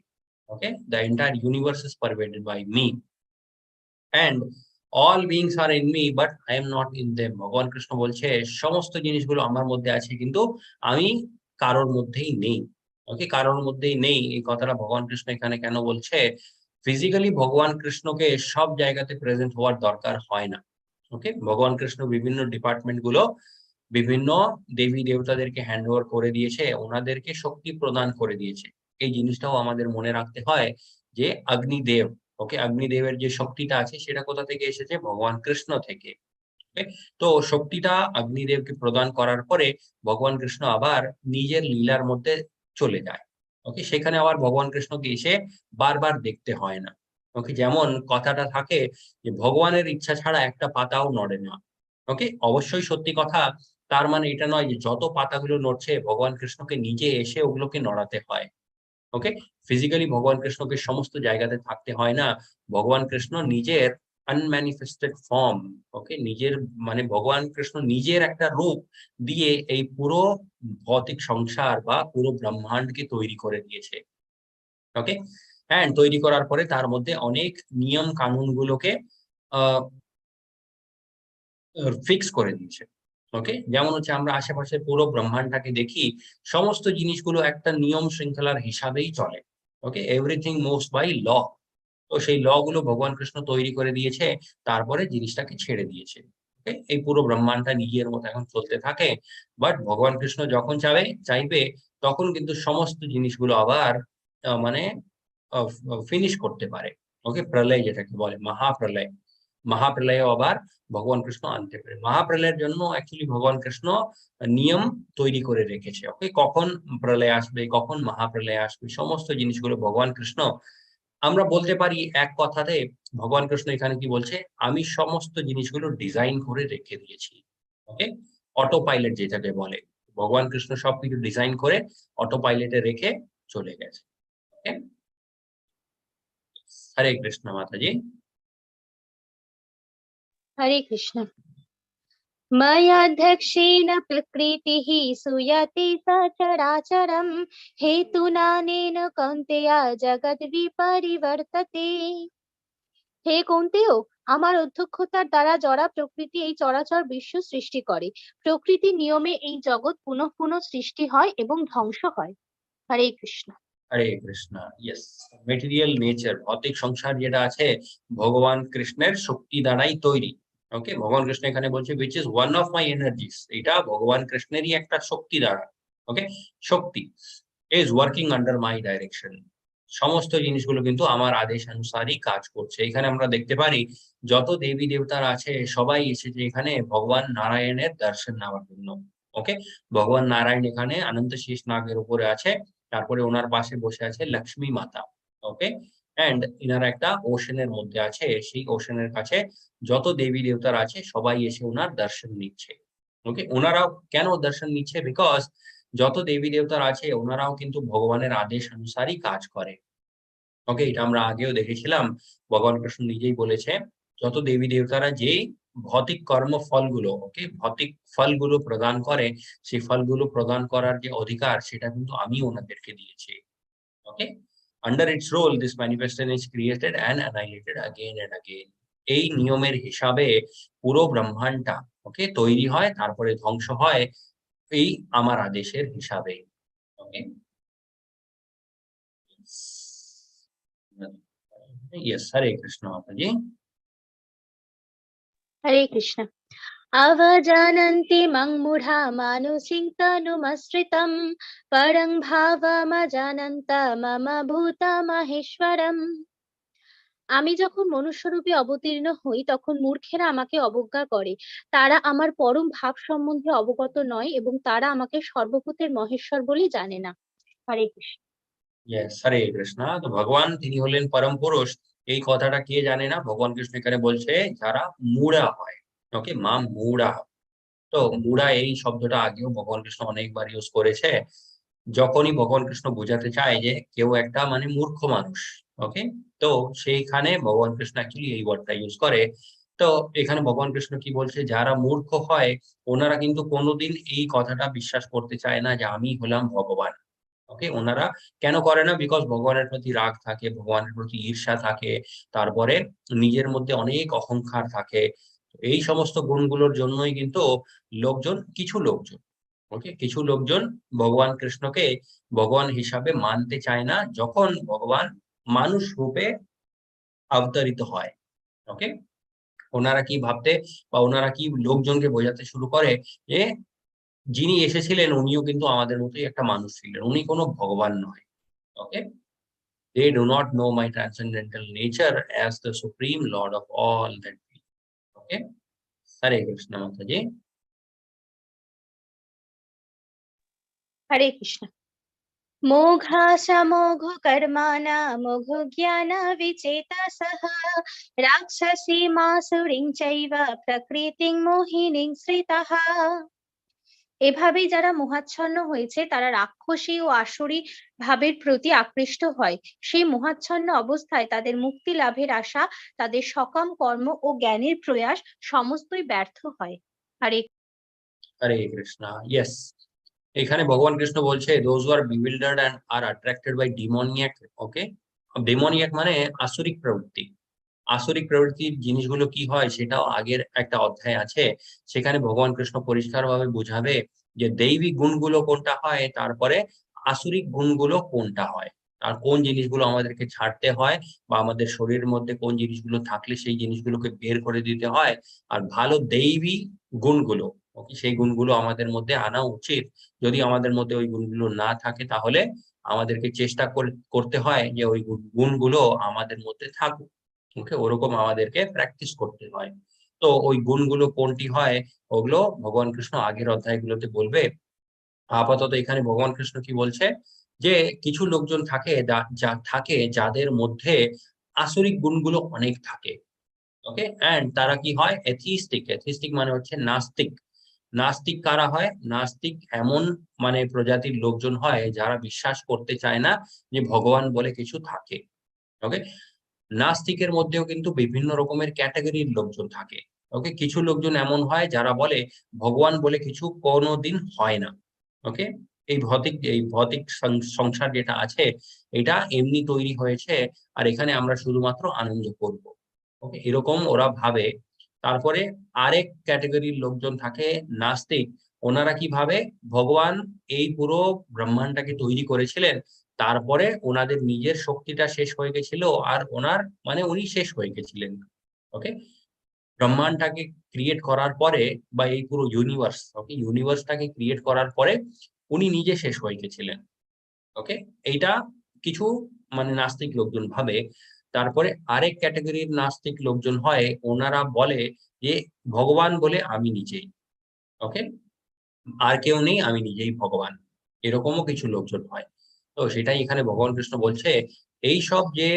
Speaker 2: Okay, the entire universe is pervaded by me, and all beings are in me, but I am not in them. ভগবান কৃষ্ণ বলছে সমস্ত জিনিসগুলো আমার মধ্যে আছে, কিন্তু আমি কারোর মধ্যেই নেই। ওকে, কারোর মধ্যেই নেই এই কথাটা ভগবান কৃষ্ণ এখানে কেন বলছে? ফিজিক্যালি ভগবান কৃষ্ণকে সব জায়গাতে প্রেজেন্ট হওয়ার দরকার হয় না। ওকে, ভগবান কৃষ্ণ বিভিন্ন ডিপার্টমেন্ট গুলো বিভিন্ন দেবী দেবতাদেরকে হ্যান্ড ওভার করে দিয়েছে, ওনাদেরকে শক্তি প্রদান করে দিয়েছে। এই জিনিসটাও আমাদের মনে রাখতে হয় যে অগ্নিদেব, ওকে, অগ্নিদেবের যে শক্তিটা আছে সেটা কোথা থেকে এসেছে? ভগবান কৃষ্ণ থেকে। ওকে, তো শক্তিটা অগ্নিদেবকে প্রদান করার পরে ভগবান কৃষ্ণ আবার নিজের লীলার মধ্যে চলে যায়। ওকে, সেখানে আবার ভগবান কৃষ্ণকে এসে বারবার দেখতে হয় না। ওকে, যেমন কথাটা থাকে যে ভগবানের ইচ্ছা ছাড়া একটা পাতাও নড়ে না। ওকে, অবশ্যই সত্যি কথা। তার মানে এটা নয় যে যত পাতাগুলো নড়ছে ভগবান কৃষ্ণকে নিজে এসে ওগুলোকে নড়াতে হয়। ওকে, ফিজিক্যালি ভগবান কৃষ্ণকে সমস্ত জায়গাতে থাকতে হয় না। ভগবান কৃষ্ণ নিজের আনম্যানিফেস্টেড ফর্ম, ওকে, নিজের মানে ভগবান কৃষ্ণ নিজের একটা রূপ দিয়ে এই পুরো ভৌতিক সংসার বা পুরো ব্রহ্মাণ্ডকে তৈরি করে দিয়েছে। ওকে, হ্যাঁ, তৈরি করার পরে তার মধ্যে অনেক নিয়ম কানুন গুলোকে ফিক্স করে দিয়েছে। ওকে, যেমন হচ্ছে আমরা আশেপাশে পুরো ব্রহ্মাণ্ডটাকে দেখি, সমস্ত জিনিসগুলো একটা নিয়ম শৃঙ্খলার হিসাবেই চলে। ওকে, এভরিথিং মুভস বাই ল। তো সেই ল গুলো ভগবান কৃষ্ণ তৈরি করে দিয়েছে, তারপরে জিনিসটাকে ছেড়ে দিয়েছে। ওকে, এই পুরো ব্রহ্মাণ্ডটা নিজের মতো এখন চলতে থাকে। বাট ভগবান কৃষ্ণ যখন চাইবে তখন কিন্তু সমস্ত জিনিসগুলো আবার মানে ফিনিশ করতে পারে। ওকে, প্রলয় যেটাকে বলে মহাপ্রলয়, মহাপ্রলয়ে আবার ভগবান কৃষ্ণ আনতে পারে। মহাপ্রলয়ের জন্য অ্যাকচুয়ালি ভগবান কৃষ্ণ নিয়ম তৈরি করে রেখেছে। ওকে, কখন প্রলয় আসবে, কখন মহাপ্রলয় আসবে, সমস্ত জিনিসগুলো ভগবান কৃষ্ণ, আমরা বলতে পারি এক কথাতে ভগবান কৃষ্ণ এখানে কি বলছে, আমি সমস্ত জিনিসগুলো ডিজাইন করে রেখে দিয়েছি। ওকে, অটো পাইলট যেটাকে বলে, ভগবান কৃষ্ণ সবকিছু ডিজাইন করে অটো পাইলটে রেখে চলে গেছে। ওকে, হরে কৃষ্ণ মাতাজি।
Speaker 3: হরে কৃষ্ণ। मयाध्यक्षेण प्रकृतिः सूयते सचराचरं हेतुनानेन कौन्तेय जगद्विपरिवर्तते। হে কৌন্তেয়, আমার অধ্যক্ষতার দ্বারা জড়া প্রকৃতি এই চরাচর বিশ্ব সৃষ্টি করে। প্রকৃতির নিয়মে এই জগৎ পুনঃ পুনঃ সৃষ্টি হয় এবং ধ্বংস হয়। হরে কৃষ্ণ।
Speaker 2: হরে কৃষ্ণ। ইয়েস, মেটেরিয়াল নেচার, ভৌতিক সংসার যেটা আছে ভগবান কৃষ্ণের শক্তি দ্বারাই তৈরি। ওকে, ভগবান কৃষ্ণ এখানে বলছে which is one of my energies, এটা ভগবান কৃষ্ণেরই একটা শক্তি দ্বারা। ওকে, শক্তি is working under my direction, সমস্ত জিনিসগুলো কিন্তু আমার আদেশ অনুসারই কাজ করছে। এখানে আমরা দেখতে পারি যত দেবী দেবতার আছে সবাই এসেছে এখানে ভগবান নারায়ণের দর্শন নেওয়ার জন্য। ওকে, ভগবান নারায়ণ এখানে অনন্ত শেষ নাগের উপরে আছে, তারপরে ওনার পাশে বসে আছে লক্ষ্মী মাতা। ওকে, এন্ড ইনারা একটা ওশনের মধ্যে আছে, সেই ওশনের কাছে যত দেবী দেবতার আছে সবাই এসে ওনার দর্শন নিচ্ছে। ওকে, ওনারাও কেন দর্শন নিচ্ছে? বিকজ যত দেবী দেবতার আছে ওনারাও কিন্তু ভগবানের আদেশ অনুসারই কাজ করে। ওকে, এটা আমরা আগেও দেখেছিলাম, ভগবান কৃষ্ণ নিজেই বলেছে যত দেবী দেবতারা যেই ভৌতিক কর্ম ফলগুলো, ওকে, ভৌতিক ফলগুলো প্রদান করে, সেই ফলগুলো প্রদান করার যে অধিকার সেটা কিন্তু আমি ওনাদেরকে দিয়েছি। Okay, under its rule this manifestation is created and annihilated again and again. এই নিয়মের হিসাবে পুরো ব্রহ্মাণ্ডটা, ওকে, তৈরি হয় তারপরে ধ্বংস হয় এই আমার আদেশের হিসাবে। ওকে, ইয়েস, হরে কৃষ্ণ মাতাজি।
Speaker 3: হরে কৃষ্ণ। अवजानन्ति मं मूढा मानुषीं तनुमश्रितं परं भावमजानन्त मम ভূতমহেশ্বরম। আমি যখন মনুষ্যরূপে অবতীর্ণ হই তখন মূর্খেরা আমাকে অবজ্ঞা করে। তারা আমার পরম ভাব সম্বন্ধে অবগত নয় এবং তারা আমাকে সর্বভূতের মহেশ্বর বলে জানে না। হরে কৃষ্ণ।
Speaker 2: ইয়েস, হরে কৃষ্ণ। তো ভগবান তিনি হলেন পরম পুরুষ, এই কথাটা কে জানে না? ভগবান কৃষ্ণ এখানে বলছে যারা মূঢ়া হয়। ওকে, মা মূঢ়া। তো মূঢ়া এই শব্দটা আগেও ভগবান কৃষ্ণ অনেকবার ইউজ করেছে, যখনই ভগবান কৃষ্ণ বোঝাতে চায় যে কেউ একটা মানে মূর্খ মানুষ। ওকে, তো সেইখানে ভগবান কৃষ্ণ অ্যাকচুয়ালি এই ওয়ার্ডটা ইউজ করে। তো এখানে ভগবান কৃষ্ণ কি বলছে, যারা মূর্খ হয় ওনারা কিন্তু কোনোদিন এই কথাটা বিশ্বাস করতে চায় না যে আমি হলাম ভগবান। ওকে, ওনারা কেন করে না? বিকজ ভগবানের প্রতি রাগ থাকে, ভগবানের প্রতি ঈর্ষা থাকে, তারপরে নিজের মধ্যে অনেক অহংকার থাকে। এই সমস্ত গুণগুলোর জন্যই কিন্তু কিছু লোকজন ওকে, কিছু লোকজন ভগবান কৃষ্ণকে ভগবান হিসাবে মানতে চায় না যখন ভগবান মানুষ রূপে অবতরিত হয়। ওকে, ওনারা কি ভাবতে বা ওনারা কি লোকজনকে বোঝাতে শুরু করে যে যিনি এসেছিলেন উনিও কিন্তু আমাদের মতোই একটা মানুষ ছিলেন, উনি কোনো ভগবান নয়। ওকে, they do not know my transcendental nature as the supreme lord of all that be. Okay, হরে কৃষ্ণ মাতাজি।
Speaker 3: হরে কৃষ্ণ। मोघाशमोघ कर्माणा मोघ ज्ञान विचेतसः राक्षसी मासुरीं चैव प्रकृतिं मोहिनीं श्रितः। এভাবেই যারা মোহাচ্ছন্ন হয়েছে তারা রাক্ষসী ও আসুরি ভাবের প্রতি আকৃষ্ট হয়। সেই মোহাচ্ছন্ন অবস্থায় তাদের মুক্তি লাভের আশা, তাদের সকাম কর্ম ও জ্ঞানের প্রয়াস সমস্তই ব্যর্থ হয়। হরে
Speaker 2: হরে কৃষ্ণ। ইয়েস, এখানে ভগবান কৃষ্ণ বলছে those who are bewildered and are attracted by demoniac, ওকে, ডেমোনিয়াক মানে আসুরিক প্রবৃত্তি। আসুরিক প্রবৃত্তির জিনিসগুলো কি হয় সেটাও আগের একটা অধ্যায় আছে, সেখানে ভগবান কৃষ্ণ পরিষ্কারভাবে বোঝাবে যে দৈবী গুণগুলো কোনটা হয়, তারপরে আসুরিক গুণগুলো কোনটা হয়, আর কোন জিনিসগুলো আমাদেরকে ছাড়তে হয়, বা আমাদের শরীরের মধ্যে কোন জিনিসগুলো থাকলে সেই জিনিসগুলোকে বের করে দিতে হয়। আর ভালো দৈবী গুণগুলো ওকে, সেই গুণগুলো আমাদের মধ্যে আনা উচিত। যদি আমাদের মধ্যে ওই গুণগুলো না থাকে তাহলে আমাদেরকে চেষ্টা করতে হয় যে ওই গুণগুলো আমাদের মধ্যে থাকুক। ওকে, ওরকম আমাদেরকে প্র্যাকটিস করতে হয়। তো ওই গুণগুলো কোনটি হয় ওগুলো ভগবান কৃষ্ণ আগের অধ্যায়গুলোতে বলবে। আপাতত এখানে ভগবান কৃষ্ণ কি বলছে যে কিছু লোকজন থাকে যাদের মধ্যে আসরিক গুণগুলো অনেক থাকে। ওকে, এন্ড তারা কি হয়? এথিস্টিক মানে হচ্ছে নাস্তিক। নাস্তিক কারা হয়? নাস্তিক এমন মানে প্রজাতির লোকজন হয় যারা বিশ্বাস করতে চায় না যে ভগবান বলে কিছু থাকে। ওকে, নাস্তিকের মধ্যেও কিন্তু বিভিন্ন রকমের ক্যাটাগরির লোকজন থাকে। ওকে, কিছু লোকজন এমন হয় যারা বলে ভগবান বলে কিছু কোনোদিন হয় না। ওকে, এই ভৌতিক সংসার যেটা আছে এটা এমনি তৈরি হয়েছে, আর এখানে আমরা শুধুমাত্র আনন্দ করব। ওকে, এরকম ওরা ভাবে। তারপরে আরেক ক্যাটাগরির লোকজন থাকে নাস্তিক। ওনারা কি ভাবে? ভগবান এই পুরো ব্রহ্মাণ্ডটাকে তৈরি করেছিলেন, তারপরে ওনাদের নিজের শক্তিটা শেষ হয়ে গেছিল, আর মানে উনি শেষ হয়ে গেছিলেন। ওকে, ব্রহ্মাণ্ডটাকে ক্রিয়েট করার পরে বা এই পুরো ইউনিভার্সটাকে ক্রিয়েট করার পরে উনি নিজে শেষ হয়ে গেছিলেন। ওকে, এইটা কিছু মানে নাস্তিক লোকজন ভাবে। তারপরে আরেক ক্যাটাগরির নাস্তিক লোকজন হয়, ওনারা বলে যে ভগবান বলে আমি নিজেই। ওকে, আর কেউ নেই, আমি নিজেই ভগবান। এরকমও কিছু লোকজন হয়। তো সেটাই এখানে ভগবান কৃষ্ণ বলছে এইসব যে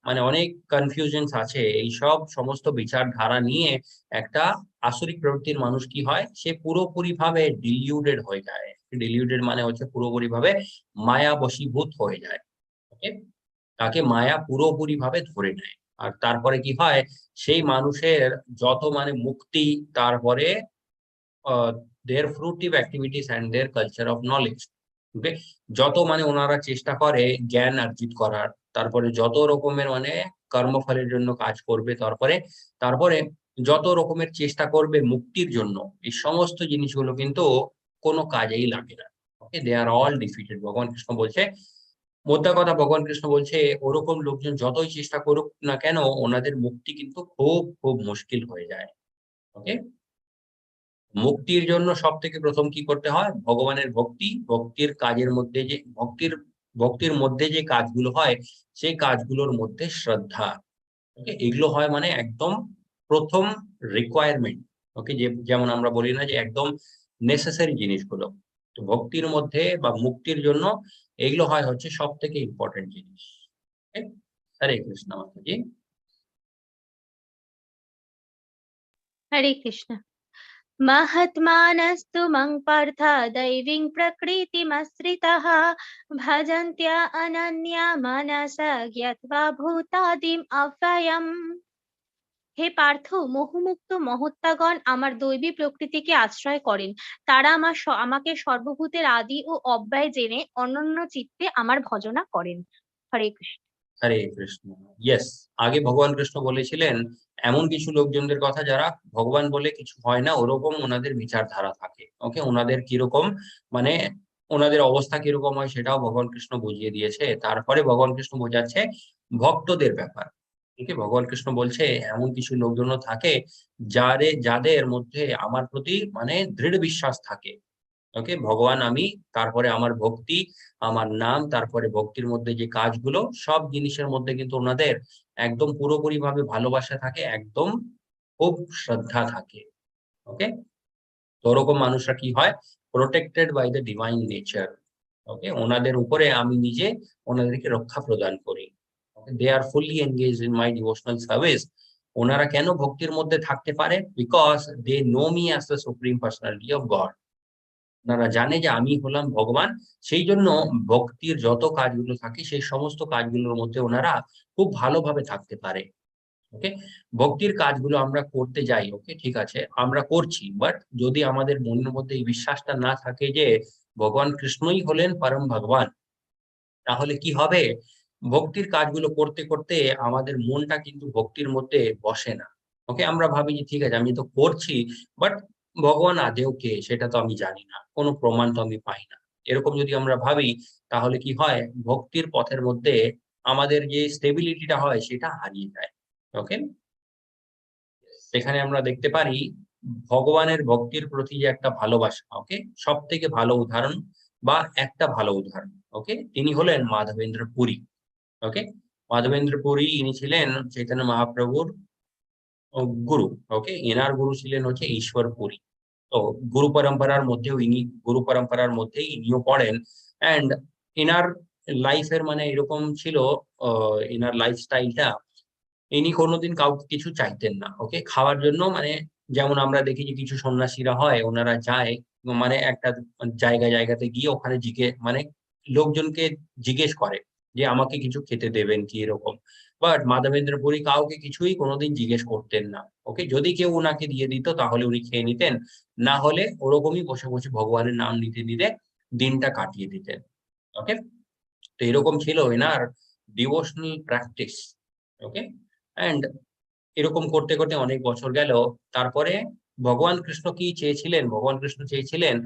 Speaker 2: মানে অনেক কনফিউশনস আছে, এইসব সমস্ত বিচারধারা নিয়ে একটা আসরিক প্রবৃত্তির মানুষ কি হয়, সে পুরোপুরি ভাবে ডিলিউডেড হয়ে যায়। ডিলিউডেড মানে হচ্ছে পুরোপুরি ভাবে মায়া বশীভূত হয়ে যায়। ওকে, তাকে মায়া পুরোপুরি ভাবে ধরে নেয়। আর তারপরে কি হয়, সেই মানুষের যত মানে মুক্তি, তারপরে their fruitive activities and their culture of knowledge. ওকে, যত মানে ওনারা চেষ্টা করে জ্ঞান অর্জিত করার, তারপরে যত রকমের মানে কর্মফলের জন্য কাজ করবে, তারপরে তারপরে যত রকমের চেষ্টা করবে মুক্তির জন্য, এই সমস্ত জিনিসগুলো কিন্তু কোনো কাজেই লাগে না। ওকে, দে আর অল ডিফিটেড। ভগবান কৃষ্ণ বলছে, মোদ্দা কথা ভগবান কৃষ্ণ বলছে ওরকম লোকজন যতই চেষ্টা করুক না কেন, ওনাদের মুক্তি কিন্তু খুব খুব মুশকিল হয়ে যায়। ওকে, মুক্তির জন্য সবথেকে প্রথম কি করতে হয়? ভগবানের ভক্তি। ভক্তির কাজের মধ্যে যে ভক্তির মধ্যে যে কাজগুলো হয়, সেই কাজগুলোর মধ্যে শ্রদ্ধা। ওকে, এগুলো হয় মানে একদম প্রথম রিকোয়ারমেন্ট। ওকে, যেমন আমরা বলি না যে একদম নেসেসারি জিনিসগুলো, তো ভক্তির মধ্যে বা মুক্তির জন্য এগুলো হয় হচ্ছে সব থেকে ইম্পর্টেন্ট জিনিস। হরে কৃষ্ণ মাতাজি।
Speaker 3: হরে কৃষ্ণ। महात्मानस्तु मं पार्थ दैवीं प्रकृतिमाश्रिताः भजन्त्या अनन्या मनसा ज्ञात्वा भूतादिम् अव्ययम्। হে পার্থ, মোহমুক্ত মহত্তাগণ আমার দৈবী প্রকৃতিকে আশ্রয় করেন। তারা আমাকে সর্বভূতের আদি ও অব্যয় জেনে অনন্য চিত্তে আমার ভজনা করেন। হরে কৃষ্ণ।
Speaker 2: হরে কৃষ্ণ। ইয়েস, আগে ভগবান কৃষ্ণ বলেছিলেন এমন কিছু লোকজনদের কথা যারা ভগবান বলে কিছু হয় না ওরকম ওনাদের বিচারধারা থাকে। ওকে, ওনাদের কিরকম মানে ওনাদের অবস্থা কিরকম হয় সেটাও ভগবান কৃষ্ণ বুঝিয়ে দিয়েছে। তারপরে ভগবান কৃষ্ণ বোঝাচ্ছে ভক্তদের ব্যাপার। ওকে, ভগবান কৃষ্ণ বলছে এমন কিছু লোকজনও থাকে যাদের মধ্যে আমার প্রতি মানে দৃঢ় বিশ্বাস থাকে। ওকে, ভগবান আমি, তারপরে আমার ভক্তি, আমার নাম, তারপরে ভক্তির মধ্যে যে কাজগুলো সব জিনিসের মধ্যে কিন্তু ওনাদের একদম পুরোপুরি ভাবে ভালোবাসা থাকে, একদম খুব শ্রদ্ধা থাকে। ওকে, তো ওরকম মানুষরা কি হয়, protected by the divine nature. Okay, ওনাদের উপরে আমি নিজে ওনাদেরকে রক্ষা প্রদান করি। They are fully engaged in my devotional service. ওনারা কেন ভক্তির মধ্যে থাকতে পারে? Because they know me as the supreme personality of God. ওনারা জানে যে আমি হলাম ভগবান, সেই জন্য ভক্তির যত কাজগুলো থাকে সেই সমস্ত কাজগুলোর মধ্যে ওনারা খুব ভালোভাবে থাকতে পারে। ওকে, ভক্তির কাজগুলো আমরা করতে যাই, ওকে ঠিক আছে আমরা করছি, বাট যদি আমাদের মনের মধ্যে এই বিশ্বাসটা না থাকে যে ভগবান কৃষ্ণই হলেন পরম ভগবান, তাহলে কি হবে, ভক্তির কাজগুলো করতে করতে আমাদের মনটা কিন্তু ভক্তির মধ্যে বসে না। ওকে, আমরা ভাবি যে ঠিক আছে আমি তো করছি, বাট ভগবান আদেও কে সেটা তো আমি জানি না, কোনো প্রমাণ তো আমি পাই না। এরকম যদি আমরা ভাবি তাহলে কি হয়, ভক্তির পথের মধ্যে আমাদের যে স্টেবিলিটিটা হয় সেটা হারিয়ে যায়। ওকে, সেখানে আমরা দেখতে পারি ভগবানের ভক্তির প্রতি যে একটা ভালোবাসা, ওকে সব থেকে ভালো উদাহরণ বা একটা ভালো উদাহরণ, ওকে তিনি হলেন মাধবেন্দ্র পুরী। ওকে, মাধবেন্দ্র পুরী ইনি ছিলেন চৈতন্য মহাপ্রভুর গুরু। ওকে, এনার গুরু ছিলেন হচ্ছে ঈশ্বর পুরী। তো গুরু পরম্পরার মধ্যেই ইনিও পড়েন। অ্যান্ড এনার লাইফের মানে এরকম ছিল, এনার লাইফস্টাইলটা, ইনি কোনোদিন কাউকে কিছু চাইতেন না। ওকে, খাওয়ার জন্য মানে যেমন আমরা দেখি যে কিছু সন্ন্যাসীরা হয় ওনারা যায় মানে একটা জায়গাতে গিয়ে ওখানে মানে লোকজনকে জিজ্ঞেস করে যে আমাকে কিছু খেতে দেবেন কি, এরকম। বাট মাধবেন্দ্র পুরী কাউকে কিছুই কোনোদিন জিজ্ঞেস করতেন না। ওকে, যদি কেউ ওনাকে দিয়ে দিত তাহলে উনি খেয়ে নিতেন, না হলে ওরকমই বসে বসে ভগবানের নাম নিতে নিতে দিনটা কাটিয়ে দিতেন। ওকে, তো এরকম ছিল এনার ডিভোশনাল প্র্যাকটিস। ওকে, অ্যান্ড এরকম করতে করতে অনেক বছর গেল। তারপরে ভগবান কৃষ্ণ কি চেয়েছিলেন, ভগবান কৃষ্ণ চেয়েছিলেন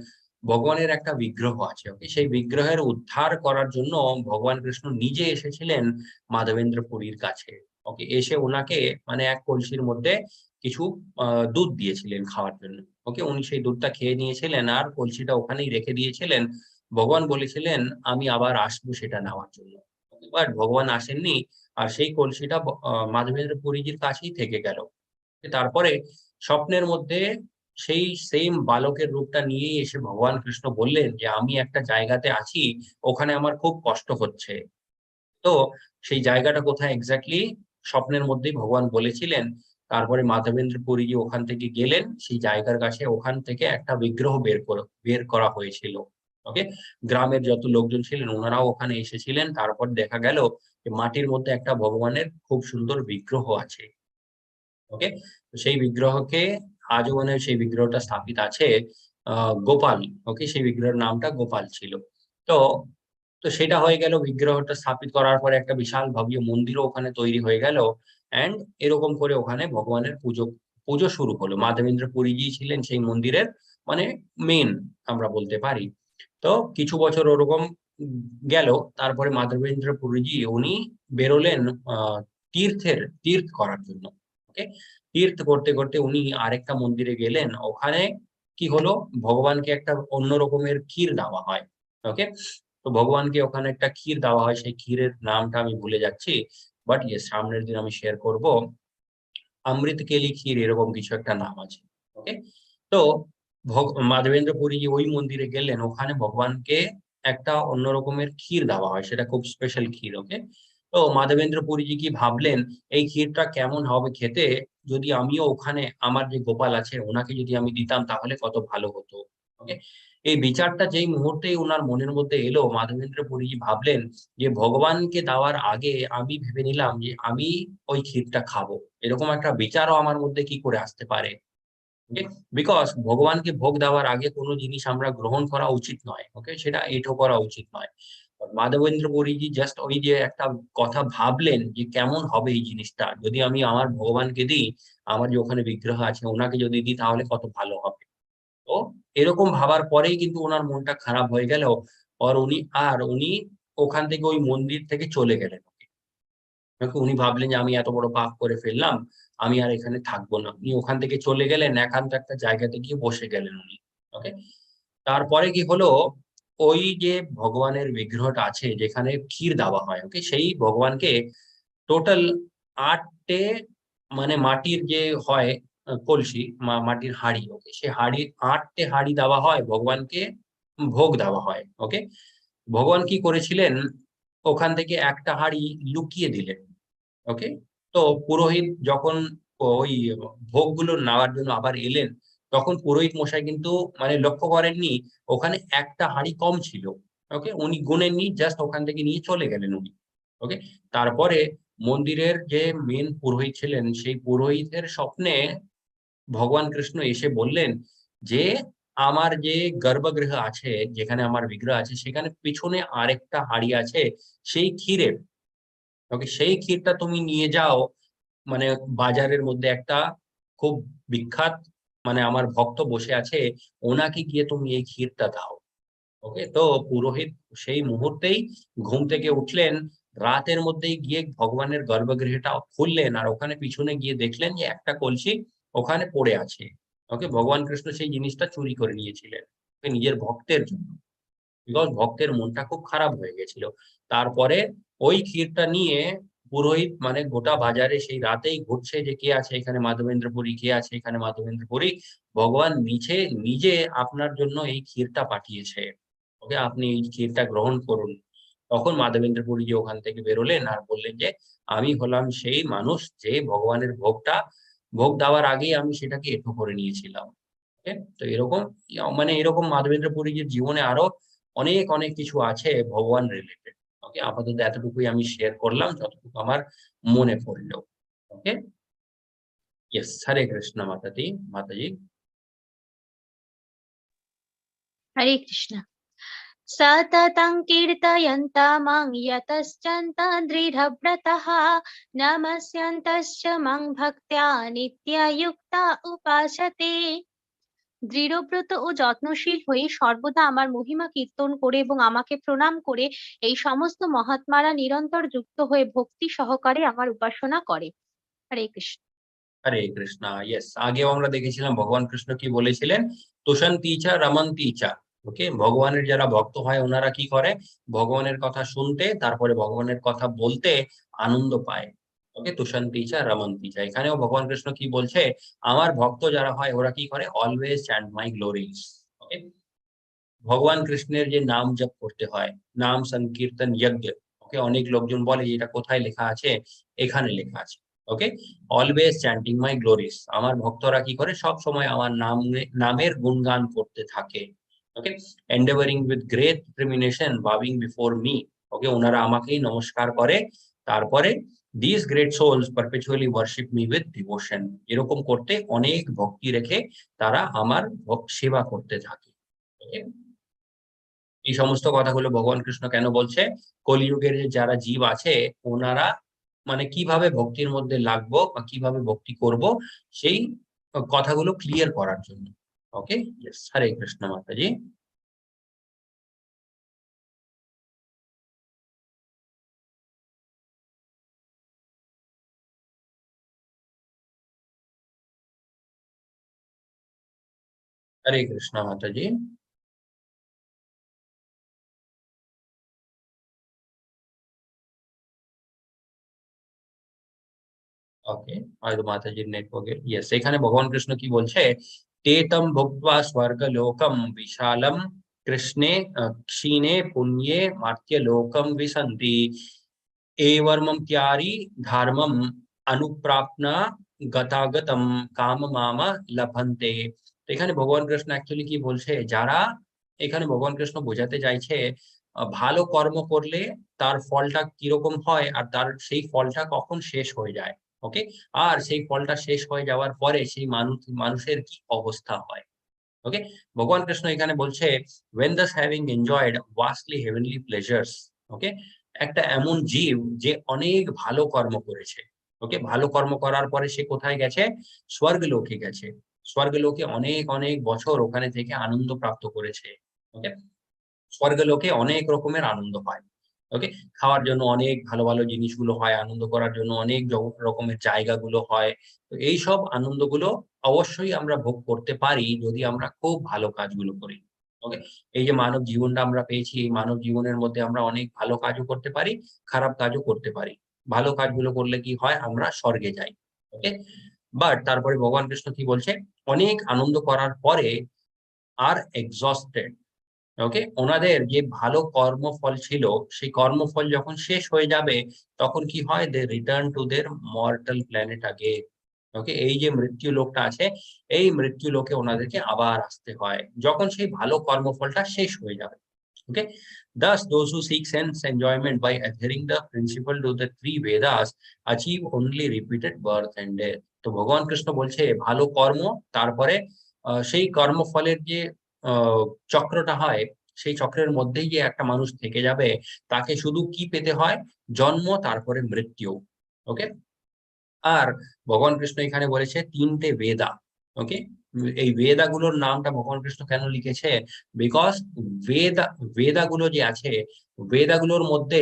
Speaker 2: ভগবানের একটা বিগ্রহ আছে, ওকে সেই বিগ্রহের উদ্ধার করার জন্য ভগবান কৃষ্ণ নিজে এসেছিলেন মাধবেন্দ্র পুরীর কাছে। ওকে, এসে ওনাকে মানে এক কলসির মধ্যে কিছু দুধ দিয়েছিলেন খাওয়ার জন্য। ওকে, উনি সেই দুধটা খেয়ে নিয়েছিলেন আর কলসিটা ওখানেই রেখে দিয়েছিলেন। ভগবান বলেছিলেন আমি আবার আসবো সেটা নেওয়ার জন্য, বাট ভগবান আসেননি। আর সেই কলসিটা মাধবেন্দ্র পুরীজির কাছেই থেকে গেল। তারপরে স্বপ্নের মধ্যে সেই সেম বালকের রূপটা নিয়েই এসে ভগবান কৃষ্ণ বললেন যে আমি একটা জায়গাতে আছি, ওখানে আমার খুব কষ্ট হচ্ছে। তো সেই জায়গাটা কোথায় এক্স্যাক্টলি স্বপ্নের মধ্যেই ভগবান বলেছিলেন। তারপরে মাধবেন্দ্র পুরীজি ওখান থেকে গেলেন সেই জায়গার কাছে, ওখান থেকে একটা বিগ্রহ বের করা হয়েছিল। ওকে, গ্রামের যত লোকজন ছিলেন ওনারাও ওখানে এসেছিলেন। তারপর দেখা গেল যে মাটির মধ্যে একটা ভগবানের খুব সুন্দর বিগ্রহ আছে। ওকে, তো সেই বিগ্রহকে আজও মানে সেই বিগ্রহটা স্থাপিত আছে গোপাল। ওকে, সেই বিগ্রহের নামটা গোপাল ছিল। তো তো সেটা হয়ে গেল, বিগ্রহটা স্থাপিত করার পরে একটা বিশাল ভব্য মন্দিরও ওখানে তৈরি হয়ে গেল। অ্যান্ড এরকম করে ওখানে ভগবানের পুজো পুজো শুরু হলো। মাধবেন্দ্র পুরীজি ছিলেন সেই মন্দিরের মানে মেন আমরা বলতে পারি। তো কিছু বছর ওরকম গেল। তারপরে মাধবেন্দ্র পুরীজি উনি বেরোলেন তীর্থ করার জন্য। ওকে, তীর্থ করতে করতে উনি আরেকটা মন্দিরে গেলেন। ওখানে কি হলো, ভগবানকে একটা অন্য রকমের ক্ষীর দেওয়া হয়। ওকে, তো ভগবানকে ওখানে একটা ক্ষীর দেওয়া হয়, সেই ক্ষীরের নামটা আমি ভুলে যাচ্ছি, বাট ইয়ে সামনের দিন আমি শেয়ার করব। অমৃত কেলি ক্ষীর এরকম কিছু একটা নাম আছে। ওকে, তো মাধবেন্দ্র পুরী ওই মন্দিরে গেলেন, ওখানে ভগবানকে একটা অন্য রকমের ক্ষীর দেওয়া হয়, সেটা খুব স্পেশাল ক্ষীর। ওকে, তো মাধবেন্দ্র পুরীজি কি ভাবলেন এই ক্ষীরটা কেমন হবে খেতে, যদি আমিও ওখানে আমার যে গোপাল আছে ওনাকে যদি আমি দিতাম তাহলে কত ভালো হতো। ওকে, এই বিচারটা যেই মুহূর্তেই ওনার মনের মধ্যে এলো, মাধবেন্দ্র পুরীজি ভাবলেন যে ভগবানকে দেওয়ার আগে আমি ভেবে নিলাম যে আমি ওই ক্ষীরটা খাবো, এরকম একটা বিচারও আমার মধ্যে কি করে আসতে পারে। ওকে, বিকজ ভগবানকে ভোগ দেওয়ার আগে কোনো জিনিস আমরা গ্রহণ করা উচিত নয়, ওকে, সেটা এঁটো করা উচিত নয়। মাধবেন্দ্র পুরীজি জাস্ট ওই যে একটা কথা ভাবলেন যে কেমন হবে এই জিনিসটা, যদি আমি আমার ভগবানকে দিই, আমার যে ওখানে বিগ্রহ আছে ওনাকে যদি দিই তাহলে কত ভালো হবে। তো এরকম ভাবার পরেই কিন্তু ওনার মনটা খারাপ হয়ে গেল, উনি ওখান থেকে ওই মন্দির থেকে চলে গেলেন। উনি ভাবলেন যে আমি এত বড় পাপ করে ফেললাম, আমি আর এখানে থাকবো না। উনি ওখান থেকে চলে গেলেন, একান্ত একটা জায়গাতে গিয়ে বসে গেলেন উনি। ওকে, তারপরে কি হলো, ওই যে ভগবানের বিগ্রহটা আছে যেখানে ক্ষীর দেওয়া হয়, ওকে, সেই ভগবানকে টোটাল 8টে মানে মাটির যে হয় কলসি, মাটির হাঁড়ি, ওকে, সে হাঁড়ি 8টে হাঁড়ি দেওয়া হয় ভগবানকে, ভোগ দেওয়া হয়। ওকে, ভগবান কি করেছিলেন, ওখান থেকে একটা হাঁড়ি লুকিয়ে দিলেন। ওকে, তো পুরোহিত যখন ওই ভোগগুলো নেওয়ার জন্য আবার এলেন, তখন পুরোহিত মশাই কিন্তু মানে লক্ষ্য করেননি ওখানে একটা হাঁড়ি কম ছিল। ওকে, উনি গুনেননি, জাস্ট ওখান থেকে নিয়ে চলে গেলেন উনি। ওকে, তারপরে মন্দিরের যে মেন পুরোহিত ছিলেন, সেই পুরোহিতের স্বপ্নে ভগবান কৃষ্ণ এসে বললেন যে আমার যে গর্ভগৃহ আছে, যেখানে আমার বিগ্রহ আছে, সেখানে পিছনে আরেকটা হাঁড়ি আছে সেই ক্ষীরের। ওকে, সেই ক্ষীরটা তুমি নিয়ে যাও, মানে বাজারের মধ্যে একটা খুব বিখ্যাত মানে আমার ভক্ত বসে আছে, ওনাকে গিয়ে তুমি এই ক্ষীরটা দাও। ওকে, তো পুরোহিত সেই মুহূর্তেই ঘুম থেকে উঠলেন, রাতের মধ্যেই গিয়ে ভগবানের গর্ভগৃহটা খুললেন, আর ওখানে পিছনে গিয়ে দেখলেন যে একটা কলসি ওখানে পড়ে আছে। ওকে, ভগবান কৃষ্ণ সেই জিনিসটা চুরি করে নিয়েছিলেন নিজের ভক্তের জন্য, বিকজ ভক্তের মনটা খুব খারাপ হয়ে গেছিল। তারপরে ওই ক্ষীরটা নিয়ে পুরোহিত মানে গোটা বাজারে সেই রাতেই ঘুরছে যে কে আছে এখানে মাধবেন্দ্র পুরী, কে আছে এখানে মাধবেন্দ্র পুরী, ভগবান নিজে নিজে আপনার জন্য এই ক্ষীরটা পাঠিয়েছে। ওকে, আপনি এই ক্ষীরটা গ্রহণ করুন। তখন মাধবেন্দ্র পুরী যে ওখান থেকে বেরোলেন আর বললেন যে আমি হলাম সেই মানুষ যে ভগবানের ভোগ দেওয়ার আগেই আমি সেটাকে এঁটো করে নিয়েছিলাম। ওকে, তো এরকম মানে এরকম মাধবেন্দ্র পুরীর জীবনে আরো অনেক অনেক কিছু আছে ভগবান রিলেটেড। ওকে, আপাতত এতটুকুই আমি শেয়ার করলাম যতটুকু আমার মনে পড়লো। ওকে, ইয়েস, হরে কৃষ্ণ মাতাজি।
Speaker 3: হরে কৃষ্ণ। सततं कीर्तयन्ता मां यतश्चन्तं दृढव्रतः नमस्यन्तश्च मां भक्त्या नित्ययुक्ता उपासते। দৃঢ়ব্রত ও যত্নশীল হয়ে সর্বদা আমার মহিমা কীর্তন করে এবং আমাকে প্রণাম করে এই সমস্ত মহাত্মারা নিরন্তর যুক্ত হয়ে ভক্তি সহকারে আমার উপাসনা করে। হরে কৃষ্ণ।
Speaker 2: হরে কৃষ্ণ, ইয়েস, আগেও আমরা দেখেছিলাম ভগবান কৃষ্ণ কি বলেছিলেন, তুষন্তি চা রমন্তি চা। ওকে, ভগবানের যারা ভক্ত হয় ওনারা কি করে, ভগবানের কথা শুনতে, তারপরে ভগবানের কথা বলতে আনন্দ পায়। ওকে, তুষন্তি চা রমন্তি চা, এখানেও ভগবান কৃষ্ণ কি বলছে, আমার ভক্ত যারা হয় ওরা কি করে, অলওয়েজ চ্যান্ট মাই গ্লোরিজ। ওকে, ভগবান কৃষ্ণের যে নাম জপ করতে হয়, নাম সংকীর্তন যজ্ঞ। ওকে, অনেক লোকজন বলে এটা কোথায় লেখা আছে, এখানে লেখা আছে। ওকে, অলওয়েজ চ্যান্টিং মাই গ্লোরিজ, আমার ভক্তরা কি করে, সব সময় আমার নামের গুণগান করতে থাকে। Okay, endeavoring with great determination bowing before me. Okay, ওনারা আমাকেই নমস্কার করে, তারপরে this great souls perpetually worship me with devotion. এরকম করতে অনেক ভক্তি রেখে তারা আমার সেবা করতে থাকে। ওকে, এই সমস্ত কথাগুলো ভগবান কৃষ্ণ কেন বলছে, কলিযুগের যে যারা জীব আছে ওনারা মানে কিভাবে ভক্তির মধ্যে লাগবো বা কিভাবে ভক্তি করব, সেই কথাগুলো ক্লিয়ার করার জন্য। ওকে, হরে কৃষ্ণ মাতাজি। হরে কৃষ্ণ মাতাজি। ওকে, হয়তো মাতাজির নেটওয়ার্কে, ইয়েস, এখানে ভগবান কৃষ্ণ কি বলছে, তেতম ভুক্ত্বা স্বর্গলোকম বিশালম কৃষ্ণে ক্ষীণে পুণ্যে মার্ত্য লোকম বিশন্তি एवर्मं त्यारी धर्मम अनुप्रापना গতাগতম কাম মামা লভন্তে। এখানে ভগবান কৃষ্ণ অ্যাকচুয়ালি কি বলছে, যারা এখানে ভগবান কৃষ্ণ বোঝাতে চাইছে ভালো কর্ম করলে তার ফলটা কিরকম হয় আর তার সেই ফলটা কখন শেষ হয়ে যায়। ওকে, আর সেই ফলটা শেষ হয়ে যাওয়ার পরে সেই মানুষের কি অবস্থা হয়। ওকে, ভগবান কৃষ্ণ এখানে বলছে when thus having enjoyed vastly heavenly pleasures, ওকে, একটা এমন জীব যে অনেক ভালো কর্ম করেছে। ওকে, ভালো কর্ম করার পরে সে কোথায় গেছে? স্বর্গলোকে গেছে। স্বর্গলোকে অনেক অনেক বছর ওখানে থেকে আনন্দ প্রাপ্ত করেছে। ওকে, স্বর্গলোকে অনেক রকমের আনন্দ হয়। ওকে, খাওয়ার জন্য অনেক ভালো ভালো জিনিসগুলো হয়, আনন্দ করার জন্য অনেক রকমের জায়গাগুলো হয়। তো এইসব আনন্দগুলো অবশ্যই আমরা ভোগ করতে পারি যদি আমরা খুব ভালো কাজগুলো করি। ওকে, এই যে মানব জীবনটা আমরা পেয়েছি, এই মানব জীবনের মধ্যে আমরা অনেক ভালো কাজও করতে পারি, খারাপ কাজও করতে পারি। ভালো কাজগুলো করলে কি হয়? আমরা স্বর্গে যাই। ওকে, বাট তারপরে ভগবান কৃষ্ণ কি বলছে? অনেক আনন্দ করার পরে আর এক্সস্টেড। ওকে, ওনাদের যে ভালো কর্মফল ছিল সেই কর্মফল যখন শেষ হয়ে যাবে তখন কি হয়? They return to their mortal planet আগে। ওকে, এই যে মৃত্যু লোকটা আছে, এই মৃত্যু লোকে ওনাদেরকে আবার আসতে হয় যখন সেই ভালো কর্মফলটা শেষ হয়ে যাবে। ওকে, thus those who seek sense enjoyment by adhering the principle to the three Vedas achieve only repeated birth and death. তো ভগবান কৃষ্ণ বলছে ভালো কর্ম, তারপরে সেই কর্মফলের যে আহ চক্রটা হয়, সেই চক্রের মধ্যেই যে একটা মানুষ থেকে যাবে, তাকে শুধু কি পেতে হয়? জন্ম, তারপরে মৃত্যু। ওকে, আর ভগবান কৃষ্ণ এখানে বলেছে তিনটে বেদা। ওকে, এই বেদাগুলোর নামটা ভগবান কৃষ্ণ কেন লিখেছে? বিকজ বেদাগুলো যে আছে, বেদাগুলোর মধ্যে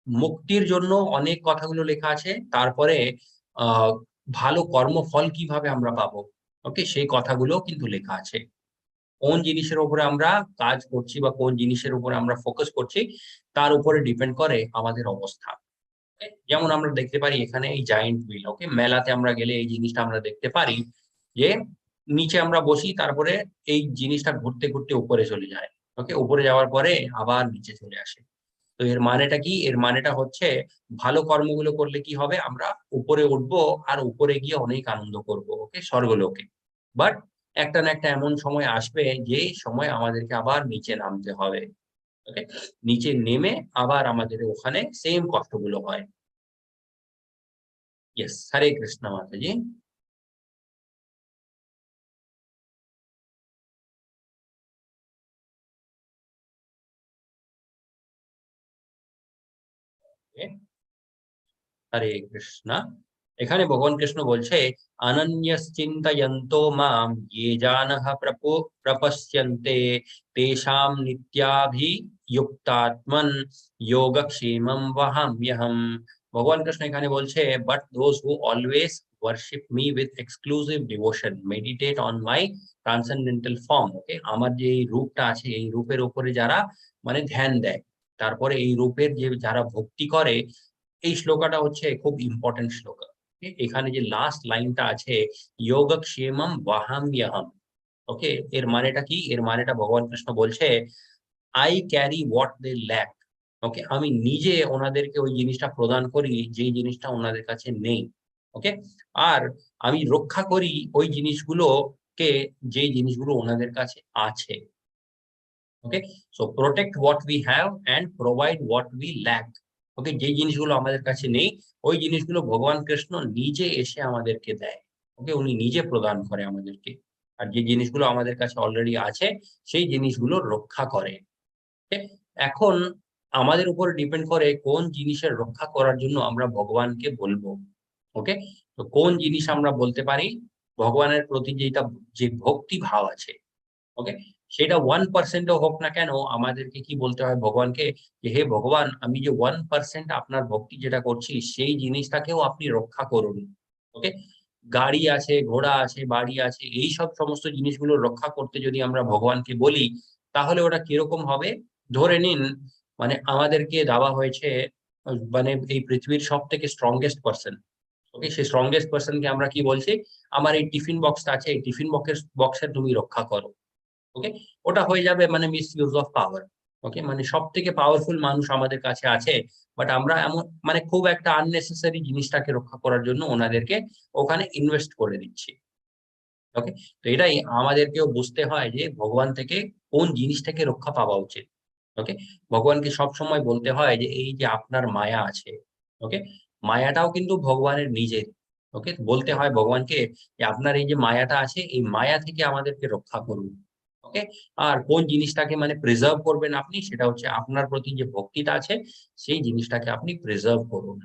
Speaker 2: মুক্তির জন্য অনেক কথাগুলো লেখা আছে, তারপরে আহ ভালো কর্মফল কিভাবে আমরা পাবো, ওকে, সেই কথাগুলো কিন্তু লেখা আছে। কোন জিনিসের উপরে আমরা কাজ করছি বা কোন জিনিসের উপরে আমরা ফোকাস করছি, তার উপরে ডিপেন্ড করে আমাদের অবস্থা। যেমন আমরা দেখতে পারি এখানে এই জায়েন্ট হুইল। ওকে, মেলাতে আমরা গেলে এই জিনিসটা আমরা দেখতে পারি যে নিচে আমরা বসি, তারপরে এই জিনিসটা ঘুরতে ঘুরতে উপরে চলে যায়। ওকে, উপরে যাওয়ার পরে আবার নিচে চলে আসে। তো এর মানেটা কি? এর মানেটা হচ্ছে ভালো কর্মগুলো করলে কি হবে? আমরা উপরে উঠবো আর উপরে গিয়ে অনেক আনন্দ করব। ওকে, স্বর্গলোকে। বাট একটা না একটা এমন সময় আসবে যে সময় আমাদেরকে আবার নিচে নামতে হবে। ওকে, নিচে নেমে আবার আমাদের ওখানে সেম কষ্টগুলো হয়। यस, हरे कृष्णा माता जी। हरे कृष्णा। এখানে ভগবান কৃষ্ণ বলছে অনন্যশ্চিন্তয়ন্তো মাম ये जानः প্রপশ্যন্তে তেষাম নিত্যাভিযুক্তাত্মন যোগক্ষেমম বহাম্যহম। ভগবান কৃষ্ণ এখানে বলছে but those who always worship me with exclusive devotion meditate on my transcendental form। ওকে, আমার যে এই রূপটা আছে, এই রূপের উপরে যারা মানে ধ্যান দেয়, তারপরে এই রূপের যে যারা ভক্তি করে, এই শ্লোকাটা হচ্ছে খুব ইম্পর্টেন্ট শ্লোকা। এখানে যে লাস্ট লাইনটা আছে যোগক্ষেমম ওয়াহাম্যহম। ওকে, এর মানেটা কি? এর মানেটা ভগবান কৃষ্ণ বলছে I carry what they lack. Okay, আমি নিজে ওনাদেরকে ওই জিনিসটা প্রদান করি যে জিনিসটা ওনাদের কাছে নেই। ওকে, আর আমি রক্ষা করি ওই জিনিসগুলোকে যে জিনিসগুলো ওনাদের কাছে আছে। Okay, so protect what we have and provide what we lack. Okay, যে জিনিসগুলো আমাদের কাছে নেই ওই জিনিসগুলো ভগবান কৃষ্ণ নিজে এসে আমাদেরকে দেয়। ওকে, উনি নিজে প্রদান করে আমাদেরকে। আর যে জিনিসগুলো আমাদের কাছে অলরেডি আছে সেই জিনিসগুলো রক্ষা করে। ওকে, এখন আমাদের উপর ডিপেন্ড করে কোন জিনিসের রক্ষা করার জন্য আমরা ভগবানকে বলবো। ওকে, তো কোন জিনিস আমরা বলতে পারি? ভগবানের প্রতি যেটা যে ভক্তি ভাব আছে, ওকে, সেটা 1% ও হোক না কেন, আমাদেরকে কি বলতে হয় ভগবানকে? যে হে ভগবান, আমি যে 1% আপনার ভক্তি যেটা করছি সেই জিনিসটাকেও আপনি রক্ষা করুন। ওকে, গাড়ি আছে, ঘোড়া আছে, বাড়ি আছে, এই সব সমস্ত জিনিসগুলো রক্ষা করতে যদি আমরা ভগবানকে বলি, তাহলে ওটা কিরকম হবে? ধরে নিন মানে আমাদেরকে দেওয়া হয়েছে মানে এই পৃথিবীর সব থেকে স্ট্রংগেস্ট পার্সন। ওকে, সেই স্ট্রংগেস্ট পার্সনকে আমরা কি বলছি? আমার এই টিফিন বক্সটা আছে, এই টিফিন বক্সের তুমি রক্ষা করো। ওকে, ওটা হয়ে যাবে মানে মিস ইউজ অফ পাওয়ার। ওকে, মানে সব থেকে পাওয়ারফুল মানুষ আমাদের কাছে আছে, বাট আমরা এমন মানে খুব একটা আননেসেসারি জিনিসটাকে রক্ষা করার জন্য ওনাদেরকে ওখানে ইনভেস্ট করে দিচ্ছি। ওকে, তো এটাই আমাদেরকেও বুঝতে হয় যে ভগবান থেকে কোন জিনিস থেকে রক্ষা পাওয়া উচিত। ওকে, ভগবানকে সব সময় বলতে হয় যে এই যে আপনার মায়া আছে, ওকে, মায়াটাও কিন্তু ভগবানের নিজের। ওকে, বলতে হয় ভগবানকে যে আপনার এই যে মায়াটা আছে, এই মায়া থেকে আমাদেরকে রক্ষা করুন। ওকে, আর কোন জিনিসটাকে মানে প্রিজার্ভ করবেন আপনি, সেটা হচ্ছে আপনার প্রতি যে ভক্তিটা আছে সেই জিনিসটাকে আপনি প্রিজার্ভ করুন।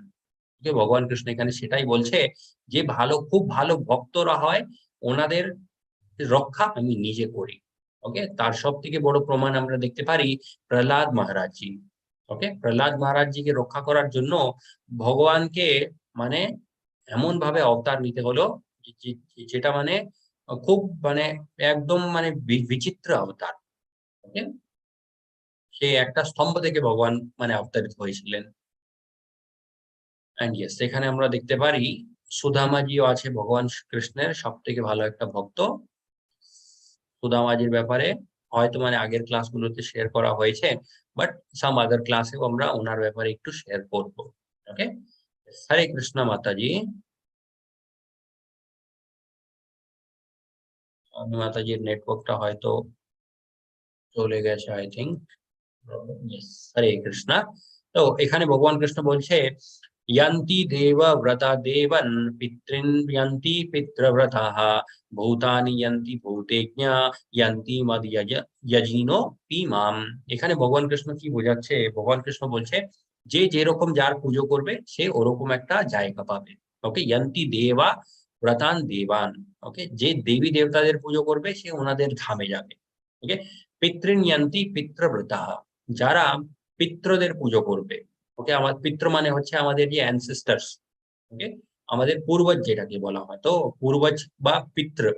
Speaker 2: ওকে, ভগবান কৃষ্ণ এখানে সেটাই বলছে যে খুব ভালো ভক্তরা হয়, ওনাদের রক্ষা আমি নিজে করি। ওকে, তার সব থেকে বড় প্রমাণ আমরা দেখতে পারি প্রহ্লাদ মহারাজজি। ওকে, প্রহ্লাদ মহারাজজিকে রক্ষা করার জন্য ভগবানকে মানে এমন ভাবে অবতার নিতে হলো যেটা মানে খুব মানে একদম মানে বিচিত্র অবতার। ওকে, সে একটা স্তম্ভ থেকে ভগবান মানে অবতারিত হয়েছিলেন। এন্ড ইয়েস, এখানে আমরা দেখতে পারি সুদামাজিও আছে ভগবান কৃষ্ণের সব থেকে ভালো একটা ভক্ত। সুদামাজির ব্যাপারে হয়তো মানে আগের ক্লাসগুলোতে শেয়ার করা হয়েছে, বাট সাম আদার ক্লাসেও আমরা ওনার ব্যাপারে একটু শেয়ার করবো। ওকে, হরে কৃষ্ণ মাতাজি। মাতাজির নেটওয়ার্কটা হয়তো চলে গেছে, আই থিঙ্ক। হরে কৃষ্ণ। তো এখানে ভগবান কৃষ্ণ বলছে यन्ति देव व्रता देवन पितृन् यन्ति पितृव्रताः भूतानि यन्ति भूतेज्ञा यन्ति मद यजिनो পিমাম। এখানে ভগবান কৃষ্ণ কি বোঝাচ্ছে, ভগবান কৃষ্ণ বলছে যে যেরকম যার পুজো করবে সে ওরকম একটা জায়গা পাবে। ওকে, यन्ति देवा व्रतान् देवान्। ওকে, যে দেবী দেবতাদের পুজো করবে সে ওনাদের ধামে যাবে। ওকে, পিতৃन् यन्ति पितृव्रताः, যারা পিতৃদের পুজো করবে। ওকে, আমার পিতৃ মানে হচ্ছে আমাদের যে অ্যানসেস্টার্স। ওকে, আমাদের পূর্বজ যেটাকে বলা হয়, তো পূর্বজ বা পিতৃ।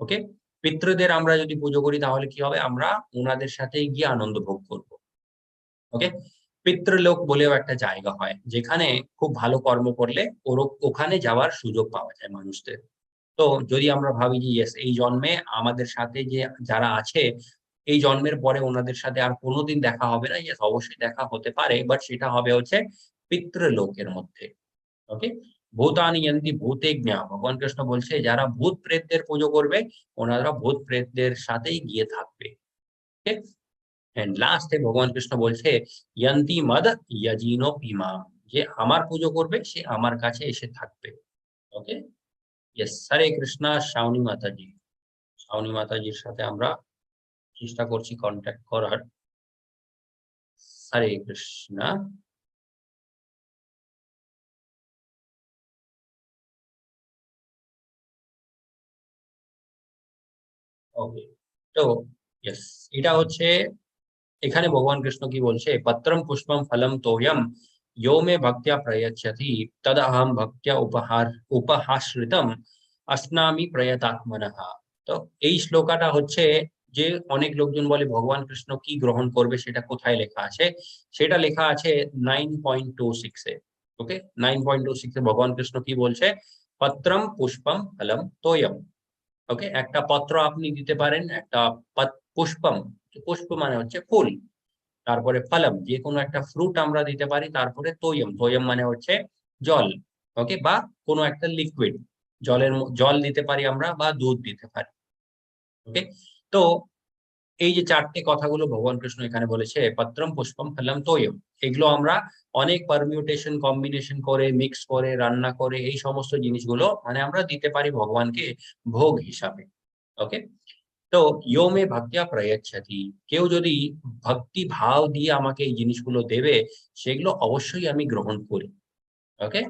Speaker 2: ওকে, পিতৃদের আমরা যদি পুজো করি তাহলে কি হবে, আমরা ওনাদের সাথে গিয়ে আনন্দ ভোগ করব। ওকে, পিতৃলোক বলেও একটা জায়গা হয় যেখানে খুব ভালো কর্ম করলে ওখানে যাওয়ার সুযোগ পাওয়া যায় মানুষদের। তো যদি আমরা ভাবি যে ইয়েস, এই জন্মে আমাদের সাথে যে যারা আছে, এই জন্মের পরে ওনাদের সাথে আর কোনোদিন দেখা হবে না, ইয়েস অবশ্যই দেখা হতে পারে, বাট সেটা হবে হচ্ছে পিতৃলোকের মধ্যে। ওকে, ভূতানি যন্তি ভূতেজ্ঞা, ভগবান কৃষ্ণ বলছে যারা ভূত প্রেতদের পুজো করবে ওনারা ভূত প্রেতদের সাথেই গিয়ে থাকবে। ওকে, এন্ড লাস্টে ভগবান কৃষ্ণ বলছে যন্তি মদ যজিনো পিমা, যে আমার পুজো করবে সে আমার কাছে এসে থাকবে। ওকে, ইয়েস, হরে কৃষ্ণ। শাওনি মাতাজি, শাওনি মাতাজির সাথে আমরা চেষ্টা করছি কন্ট্যাক্ট করার। হরে কৃষ্ণ। ওকে, তো ইয়েস, এটা হচ্ছে এখানে ভগবান কৃষ্ণ কি বলছে, পত্রম পুষ্পম ফলম তোয়ম यो मे भक्त्या प्रयच्छति तदहम भक्त्या उपहाश्रितम अस्नामि प्रयतात्मनः। তো এই শ্লোকটা হচ্ছে যে অনেক লোকজন বলে ভগবান কৃষ্ণ কি গ্রহণ করবে সেটা কোথায় লেখা আছে, সেটা লেখা আছে 9.26 এ। ওকে, 9.26 এ ভগবান কৃষ্ণ কি বলছে, পত্রম পুষ্পম ফলম তোয়ম। ওকে, একটা পত্র আপনি দিতে পারেন, একটা পুষ্পম, পুষ্প মানে হচ্ছে ফুল, তারপরে ফলম যে কোনো একটা ফ্রুট আমরা দিতে পারি, তারপরে তোয়ম, তোয়ম মানে হচ্ছে জল। ওকে, বা কোনো একটা লিকুইড, জল দিতে পারি আমরা বা দুধ দিতে পারি। ওকে, তো এই যে চারটে কথাগুলো ভগবান কৃষ্ণ এখানে বলেছে, পত্রম পুষ্পম ফলম তোয়ম, এগুলো আমরা অনেক পারমিউটেশন কম্বিনেশন করে মিক্স করে রান্না করে এই সমস্ত জিনিসগুলো মানে আমরা দিতে পারি ভগবানকে ভোগ হিসাবে। ওকে, তো ইয়ো মে ভক্তিয়া প্রয়চ্ছতি, কেউ যদি ভক্তি ভাব দিয়ে আমাকে এই জিনিসগুলো দেবে সেগুলো অবশ্যই আমি গ্রহণ করি। ওকে,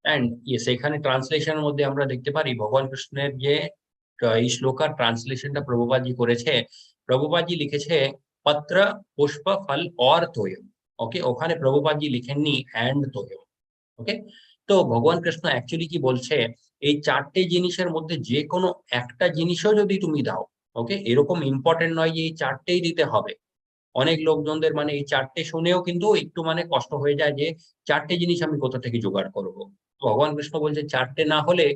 Speaker 2: এন্ড ইয়েস, এখানে ট্রান্সলেশনের মধ্যে আমরা দেখতে পারি ভগবান কৃষ্ণের যে এই শ্লোকার ট্রান্সলেশনটা প্রভুপাদজি করেছে, প্রভুপাদজি লিখেছে পত্র পুষ্প ফল और তোয়ম। ওকে, ওখানে প্রভুপাদজি লিখেননি এন্ড তোয়ম। ওকে, তো ভগবান কৃষ্ণ অ্যাকচুয়ালি কি বলছে, এই চারটে জিনিসের মধ্যে যে কোনো একটা জিনিসও যদি তুমি দাও, ওকে, এরকম ইম্পর্টেন্ট নয় যে এই চারটেই দিতে হবে। অনেক লোকজনদের মানে এই চারটে শুনেও কিন্তু একটু মানে কষ্ট হয়ে যায় যে চারটে জিনিস আমি কোথা থেকে জোগাড় করব। ভগবান কৃষ্ণ বলছে চারটে না হলে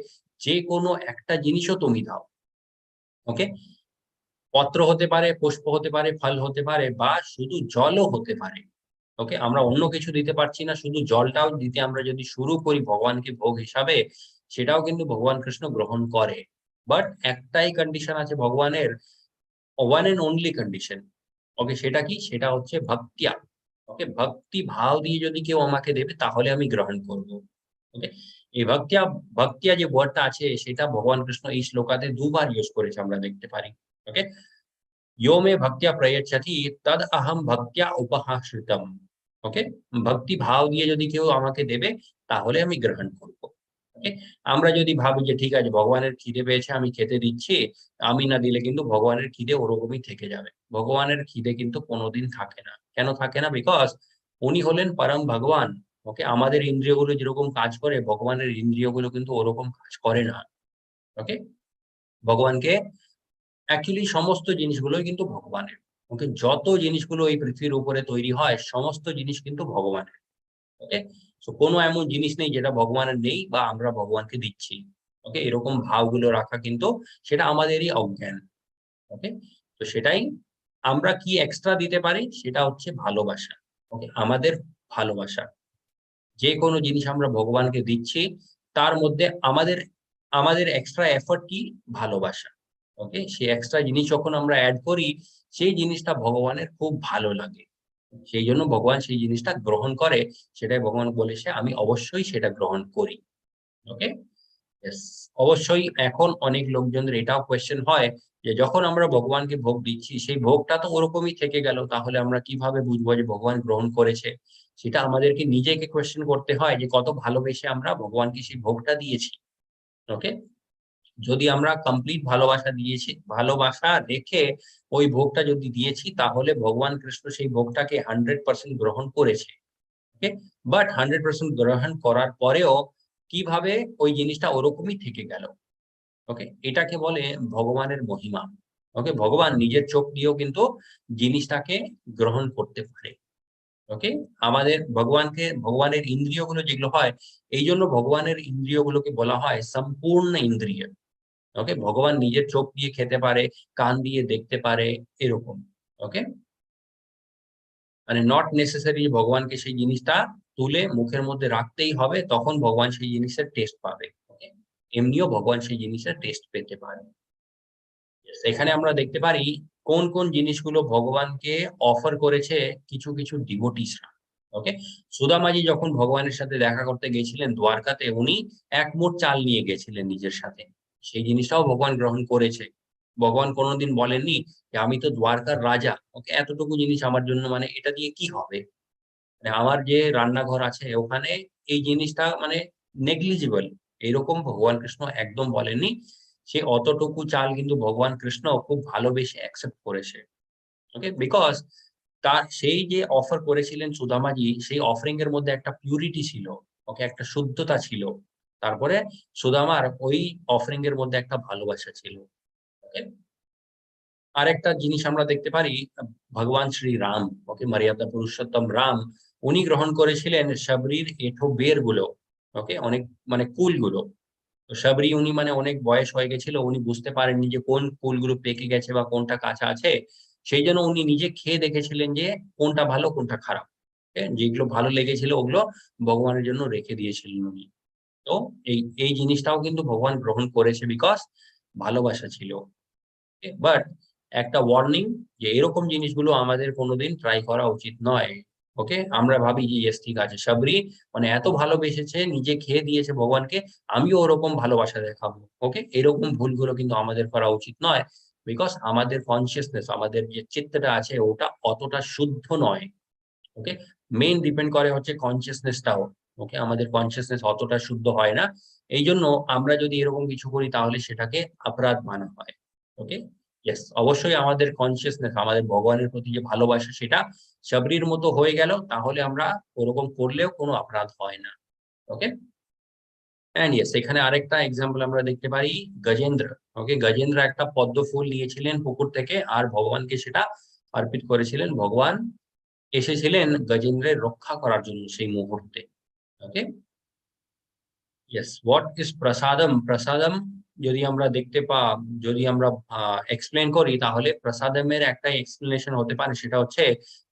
Speaker 2: যে কোনো একটা জিনিসও তুমি দাও। ওকে, পত্র হতে পারে, পুষ্প হতে পারে, ফল হতে পারে, বা শুধু জলও হতে পারে। ওকে, আমরা অন্য কিছু দিতে পারছি না, শুধু জলটাও দিতে আমরা যদি শুরু করি ভগবানকে ভোগ হিসাবে, সেটাও কিন্তু ভগবান কৃষ্ণ গ্রহণ করে। বাট একটাই কন্ডিশন আছে ভগবানের, ওয়ান এন্ড অনলি কন্ডিশন। ওকে, সেটা কি? সেটা হচ্ছে ভক্তিয়া। ওকে, ভক্তি ভাব দিয়ে যদি কেউ আমাকে দেবে তাহলে আমি গ্রহণ করব। ওকে, এই ভক্তিয়া, ভক্তিয়া যে ওয়ার্ডটা আছে সেটা ভগবান কৃষ্ণ এই শ্লোকাতে দুবার ইউজ করেছে আমরা দেখতে পারি। ওকে, यो मे भक्त्या प्रयच्छति तद अहम भक्त्या उपहाश्रितम। ওকে, ভক্তি ভাব দিয়ে যদি কেউ আমাকে দেবে তাহলে আমি গ্রহণ করব। ওকে, আমরা যদি ভাবি যে ঠিক আছে ভগবানের খিদে পেয়েছে আমি খেতে দিচ্ছি, আমি না দিলে কিন্তু ভগবানের খিদে ওরকমই থেকে যাবে। ভগবানের খিদে কিন্তু কোনোদিন থাকে না। কেন থাকে না? বিকজ উনি হলেন পরম ভগবান। ওকে, আমাদের ইন্দ্রিয়গুলো যেরকম কাজ করে ভগবানের ইন্দ্রিয়গুলো কিন্তু ওরকম কাজ করে না। ওকে, ভগবানকে অ্যাকচুয়ালি সমস্ত জিনিসগুলোই কিন্তু ভগবানের। ওকে, যত জিনিসগুলো এই পৃথিবীর উপরে তৈরি হয় সমস্ত জিনিস কিন্তু ভগবানের। ওকে, সো কোনো এমন জিনিস নেই যেটা ভগবানের নেই বা আমরা ভগবানকে দিচ্ছি। ওকে, এরকম ভাবগুলো রাখা কিন্তু সেটা আমাদেরই অজ্ঞান। ওকে, তো সেটাই আমরা কি এক্সট্রা দিতে পারি সেটা হচ্ছে ভালোবাসা। ওকে, আমাদের ভালোবাসা, যে কোনো জিনিস আমরা ভগবানকে দিচ্ছি তার মধ্যে আমাদের আমাদের এক্সট্রা এফর্ট কি? ভালোবাসা। ওকে, সেই এক্সট্রা জিনিস যখন আমরা অ্যাড করি সেই জিনিসটা ভগবানের খুব ভালো লাগে, সেই জন্য ভগবান সেই জিনিসটা গ্রহণ করে। সেটাই ভগবান বলেছে আমি অবশ্যই সেটা গ্রহণ করি। ওকে, ইয়েস, অবশ্যই এখন অনেক লোকজনের এটাও কোয়েশ্চেন হয় যে যখন আমরা ভগবানকে ভোগ দিচ্ছি সেই ভোগটা তো ওরকমই থেকে গেল, তাহলে আমরা কিভাবে বুঝবো যে ভগবান গ্রহণ করেছে? সেটা আমাদেরকে নিজেকে কোয়েশ্চেন করতে হয় যে কত ভালোবেসে আমরা ভগবানকে সেই ভোগটা দিয়েছি। ওকে, যদি আমরা কমপ্লিট ভালোবাসা দিয়েছি, ভালোবাসা রেখে ওই ভোগটা যদি দিয়েছি তাহলে ভগবান কৃষ্ণ সেই ভোগটাকে 100% গ্রহণ করেছে। ওকে, বাট 100% গ্রহণ করার পরেও কিভাবে ওই জিনিসটা ওরকমই থেকে গেল? ওকে, এটাকে বলে ভগবানের মহিমা। ওকে, ভগবান নিজের চোখ দিয়েও কিন্তু জিনিসটাকে গ্রহণ করতে পারে। ওকে, আমাদের ভগবানকে, ভগবানের ইন্দ্রিয়গুলো যেগুলো হয়, এই জন্য ভগবানের ইন্দ্রিয়গুলোকে বলা হয় সম্পূর্ণ ইন্দ্রিয়। ওকে, ভগবান নিজের চোখ দিয়ে খেতে পারে, কান দিয়ে দেখতে পারে, এরকম। ওকে, মানে নট নেসেসারি ভগবানকে সেই জিনিসটা তুলে মুখের মধ্যে রাখতেই হবে তখন ভগবান সেই জিনিসের টেস্ট পাবে। ওকে, এমনিও ভগবান সেই জিনিসের টেস্ট পেতে পারে। Yes, এখানে আমরা দেখতে পারি কোন কোন জিনিসগুলো ভগবানকে অফার করেছে কিছু কিছু ডিভোটিসরা। ওকে, সুদামাজি যখন ভগবানের সাথে দেখা করতে গেছিলেন দ্বারকাতে, উনি এক মুঠ চাল নিয়ে গেছিলেন নিজের সাথে, সেই জিনিসটাও ভগবান গ্রহণ করেছে। ভগবান কোনোদিন বলেননি যে আমি তো দ্বারকার রাজা, ওকে এতটুকু জিনিস আমার জন্য মানে এটা দিয়ে কি হবে? মানে আমার যে রান্নাঘর আছে ওখানে এই জিনিসটা মানে নেগলিজিবল, এরকম ভগবান কৃষ্ণ একদম বলেননি। সে অতটুকু চাল কিন্তু ভগবান কৃষ্ণ খুব ভালোবেসে অ্যাকসেপ্ট করেছে। ওকে, বিকজ তার সেই যে অফার করেছিলেন সুদামাজি, সেই অফারিং এর মধ্যে একটা পিউরিটি ছিল। ওকে, একটা শুদ্ধতা ছিল। তারপরে সুদামার ওই অফারিং এর মধ্যে একটা ভালোবাসা ছিল। ওকে, আরেকটা জিনিস আমরা দেখতে পারি ভগবান শ্রী রাম, ওকে মর্যাদা পুরুষোত্তম রাম, উনি গ্রহণ করেছিলেন শবরীর এঁঠো বের গুলো। ওকে, অনেক মানে কুলগুলো। তো শবরী উনি মানে অনেক বয়স হয়ে গেছিল, উনি বুঝতে পারেননি যে কোন কুলগুলো পেকে গেছে বা কোনটা কাঁচা আছে। সেই জন্য উনি নিজে খেয়ে দেখেছিলেন যে কোনটা ভালো কোনটা খারাপ। যেগুলো ভালো লেগেছিল ওগুলো ভগবানের জন্য রেখে দিয়েছিলেন উনি। তো এই এই জিনিসটাও কিন্তু ভগবান গ্রহণ করেছে বিকজ ভালোবাসা ছিল। বাট একটা ওয়ার্নিং যে এরকম জিনিসগুলো আমাদের কোনোদিন ট্রাই করা উচিত নয়। ওকে, আমরা ভাবি যে ইয়েস ঠিক আছে শবরী মানে এত ভালোবেসেছে নিজে খেয়ে দিয়েছে ভগবানকে, আমিও ওরকম ভালোবাসা দেখাবো। ওকে, এরকম ভুলগুলো কিন্তু আমাদের করা উচিত নয়। বিকজ আমাদের কনসিয়াসনেস, আমাদের যে চিত্তটা আছে ওটা অতটা শুদ্ধ নয়। ওকে, মেইন ডিপেন্ড করে হচ্ছে কনসিয়াসনেসটাও। ওকে, আমাদের কনসিয়াসনেস অতটা শুদ্ধ হয় না, এই জন্য আমরা যদি এরকম কিছু করি তাহলে সেটাকে অপরাধ মানা হয়। ওকে, ইয়েস, অবশ্যই আমাদের কনসিয়াসনেস, আমাদের ভগবানের প্রতি যে ভালোবাসা সেটা শবরীর মতো হয়ে গেল তাহলে আমরা ওরকম করলেও কোনো অপরাধ হয় না। ওকে, এন্ড ইয়েস, এখানে আরেকটা এক্সাম্পল আমরা দেখতে পারি গজেন্দ্র। ওকে, গজেন্দ্র একটা পদ্ম ফুল নিয়েছিলেন পুকুর থেকে আর ভগবানকে সেটা অর্পিত করেছিলেন। ভগবান এসেছিলেন গজেন্দ্রের রক্ষা করার জন্য সেই মুহূর্তে। Okay, yes, what is prasadam? Prasadam যদি আমরা যদি আমরা এক্সপ্লেন করি তাহলে প্রসাদমের একটা এক্সপ্লেনেশন হতে পারে সেটা হচ্ছে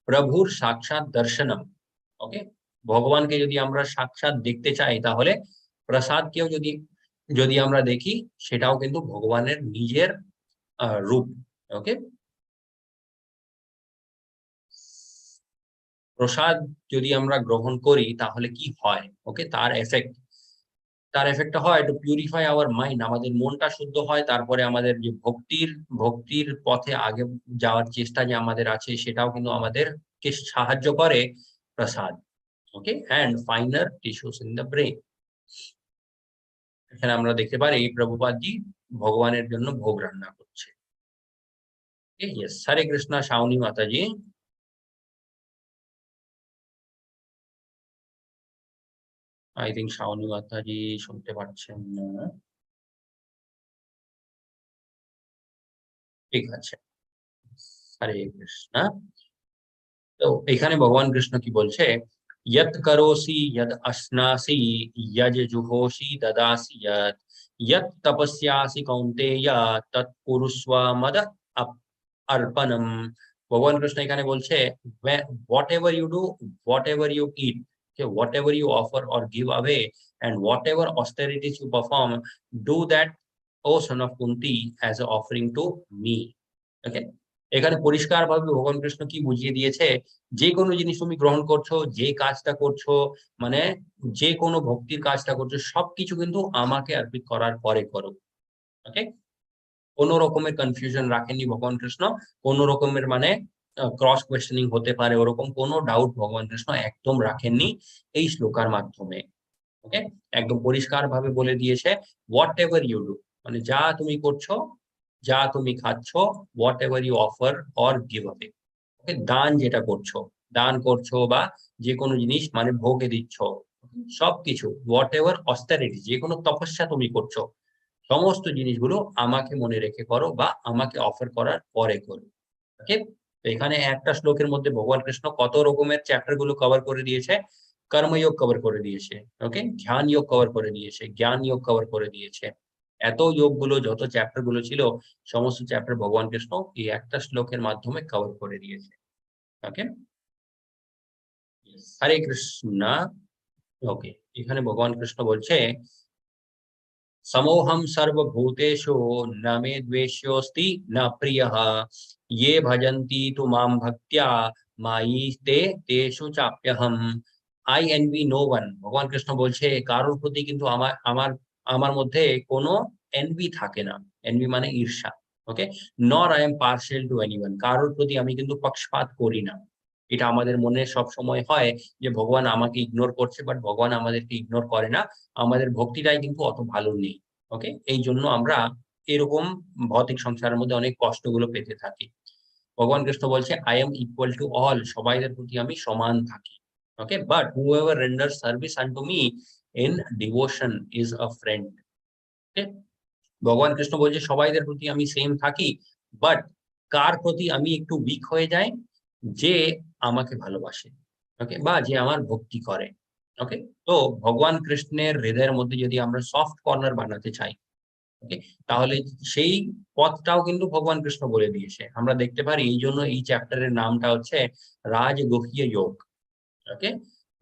Speaker 2: প্রভুর সাক্ষাৎ দর্শনম। ওকে, ভগবানকে যদি আমরা সাক্ষাৎ দেখতে চাই তাহলে প্রসাদকেও যদি যদি আমরা দেখি সেটাও কিন্তু ভগবানের নিজের রূপ। ওকে, প্রসাদ যদি আমরা গ্রহণ করি তাহলে কি হয়? ওকে, তার এফেক্টটা হয় টু পিউরিফাই আওয়ার মাইন্ড, আমাদের মনটা শুদ্ধ হয়, তারপরে আমাদের যে ভক্তির পথে আগে যাওয়ার চেষ্টা যে আমাদের আছে সেটাও কিন্তু আমাদেরকে সাহায্য করে prasad. Okay, and finer tissues in the brain. এখানে আমরা দেখতে পারি প্রভুপাদজি ভগবানের জন্য ভোগ রান্না করছে। Yes, Hare Krishna. Shaoni Mataji, I think Shaoni মাতাজি শুনতে পাচ্ছেন না। ঠিক আছে, হরে কৃষ্ণা। তো এখানে ভগবান কৃষ্ণ কি বলছে? यत् करोसि यद् अश्नासि यज जुहोषि ददासि यत् तपस्यासि कौन्तेय तत् कुरुष्व मद अर्पणम। ভগবান কৃষ্ণ এখানে বলছে whatever you do, whatever you eat, okay, whatever you offer or give away, and whatever austerities you perform, do that, O son of Kunti, as an offering to me. Okay, এখানে পরিষ্কারভাবে ভগবান কৃষ্ণ কি বুঝিয়ে দিয়েছে, যে কোনো জিনিস তুমি গ্রহণ করছো, যে কাজটা করছো, মানে যে কোনো ভক্তির কাজটা করছো, সবকিছু কিন্তু আমাকে অর্পিত করার পরে করো। ওকে, কোনো রকমের কনফিউশন রাখেননি ভগবান কৃষ্ণ, কোনো রকমের মানে ক্রস কোয়েশ্চেনিং হতে পারে ওরকম কোনো ডাউট ভগবান কৃষ্ণ একদম রাখেননি এই শ্লোকার মাধ্যমে। ওকে, একদম পরিষ্কার ভাবে বলে দিয়েছে হোয়াট এভার ইউ ডু, মানে যা তুমি করছো, যা তুমি খাচ্ছ, whatever you offer or give away, okay, দান করছো বা যে কোনো জিনিস মানে ভোগে দিচ্ছ, সবকিছু হোয়াট এভার অস্টারিটি, যে কোনো তপস্যা তুমি করছো, সমস্ত জিনিসগুলো আমাকে মনে রেখে করো বা আমাকে অফার করার পরে করো। ওকে, তো এখানে একটা শ্লোকের মধ্যে ভগবান কৃষ্ণ কত রকমের চ্যাপ্টার গুলো কভার করে দিয়েছে। কর্মযোগ কভার করে দিয়েছে, ওকে, ধ্যান যোগ কভার করে দিয়েছে, জ্ঞান যোগ কভার করে দিয়েছে। এত যোগগুলো, যত চ্যাপ্টার গুলো ছিল, সমস্ত চ্যাপ্টার ভগবান কৃষ্ণ এই একটা শ্লোকের মাধ্যমে কভার করে দিয়েছে। ওকে, হরে কৃষ্ণ। ওকে, এখানে ভগবান কৃষ্ণ বলছে समोहम सर्वभूतेषु न मे द्वेष्योऽस्ति न प्रियः ये भजन्ति तु मां भक्त्या मायि ते तेषु चाप्यहम। I envy no one. ভগবান কৃষ্ণ বলছে কারোর প্রতি কিন্তু আমার মধ্যে কোনো এনভি থাকে না। এনভি মানে ঈর্ষা। Okay, nor I am partial to anyone, কারোর প্রতি আমি কিন্তু পক্ষপাত করি না। এটা আমাদের মনে সব সময় হয় যে ভগবান আমাকে ইগনোর করছে, বাট ভগবান আমাদেরকে ইগনোর করে না। আমাদের ভক্তিটাই কিন্তু অত ভালো নেই। ওকে, এই জন্য আমরা এরকম ভৌতিক সংসারের মধ্যে অনেক কষ্টগুলো পেতে থাকি। ভগবান কৃষ্ণ বলছে I am equal to all, সবাইদের প্রতি আমি সমান থাকি। Okay, but whoever renders service unto me in devotion is a friend. ওকে, ভগবান কৃষ্ণ বলছে সবাইদের প্রতি আমি সেম থাকি, বাট কার প্রতি আমি একটু উইক হয়ে যাই? যে আমাকে ভালোবাসে, ওকে, বা যে আমার ভক্তি করে। ওকে, তো ভগবান কৃষ্ণের হৃদয়ের মধ্যে যদি আমরা সফট কর্নার বানাতে চাই, ওকে, তাহলে সেই পথটাও কিন্তু ভগবান কৃষ্ণ বলে দিয়েছে। আমরা দেখতে পারি এই জন্য এই চ্যাপ্টারের নামটা হচ্ছে রাজগোহীয় যোগ। ওকে,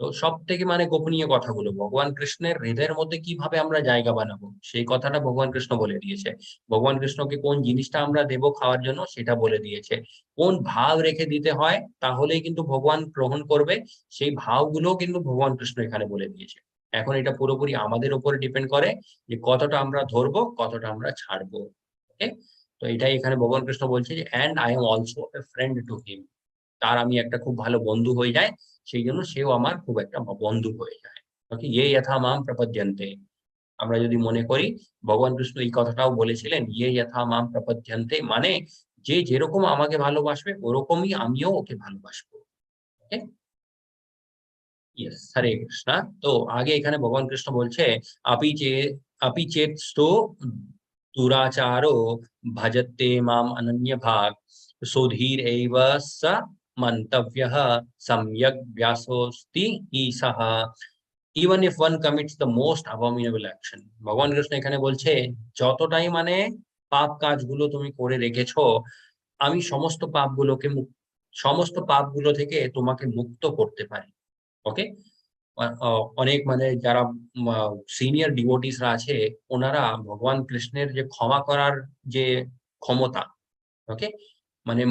Speaker 2: তো সব থেকে মানে গোপনীয় কথাগুলো ভগবান কৃষ্ণের হৃদয়ের মধ্যে কিভাবে আমরা জায়গা বানাবো সেই কথাটা ভগবান কৃষ্ণ বলে দিয়েছে। ভগবান কৃষ্ণকে কোন জিনিসটা আমরা দেব খাওয়ার জন্য সেটা বলে দিয়েছে। কোন ভাব রেখে দিতে হয় তাহলেই কিন্তু ভগবান গ্রহণ করবে, সেই ভাবগুলো কিন্তু ভগবান কৃষ্ণ এখানে বলে দিয়েছে। এখন এটা পুরোপুরি আমাদের উপরে ডিপেন্ড করে যে কতটা আমরা ধরবো, কতটা আমরা ছাড়বো। ওকে, তো এটাই এখানে ভগবান কৃষ্ণ বলছে যে and I am also a friend to him, তার আমি একটা খুব ভালো বন্ধু হয়ে যায়, সেই জন্য সেও আমার খুব একটা বন্ধু হয়ে যায়। ওকে, ইয়ে যথা মাম প্রপদ্যন্তে, আমরা যদি মনে করি ভগবান কৃষ্ণ এই কথাটাও বলেছিলেন ইয়ে যথা মাম প্রপদ্যন্তে, মানে যে যেরকম আমাকে ভালোবাসবে ওরকমই আমিও ওকে ভালোবাসবো। ওকে, ইয়েস, হরে কৃষ্ণ। তো আগে এখানে ভগবান কৃষ্ণ বলছে আপি চেতস্তু দুরাচারো ভজতে মাম অনন্য ভাগ সুধীর এইব স মন্তব্যঃ সম্যক ব্যাসোস্তি ঈশঃ even if one commits the most abominable action। ভগবান কৃষ্ণ এখানে বলছে যতটাই মানে পাপ কাজগুলো তুমি করে রেখেছো, আমি সমস্ত পাপগুলো থেকে তোমাকে মুক্ত করতে পারি। ওকে, অনেক মানে যারা সিনিয়র ডিভোটিসরা আছে ওনারা ভগবান কৃষ্ণের যে ক্ষমা করার যে ক্ষমতা, ওকে, মানে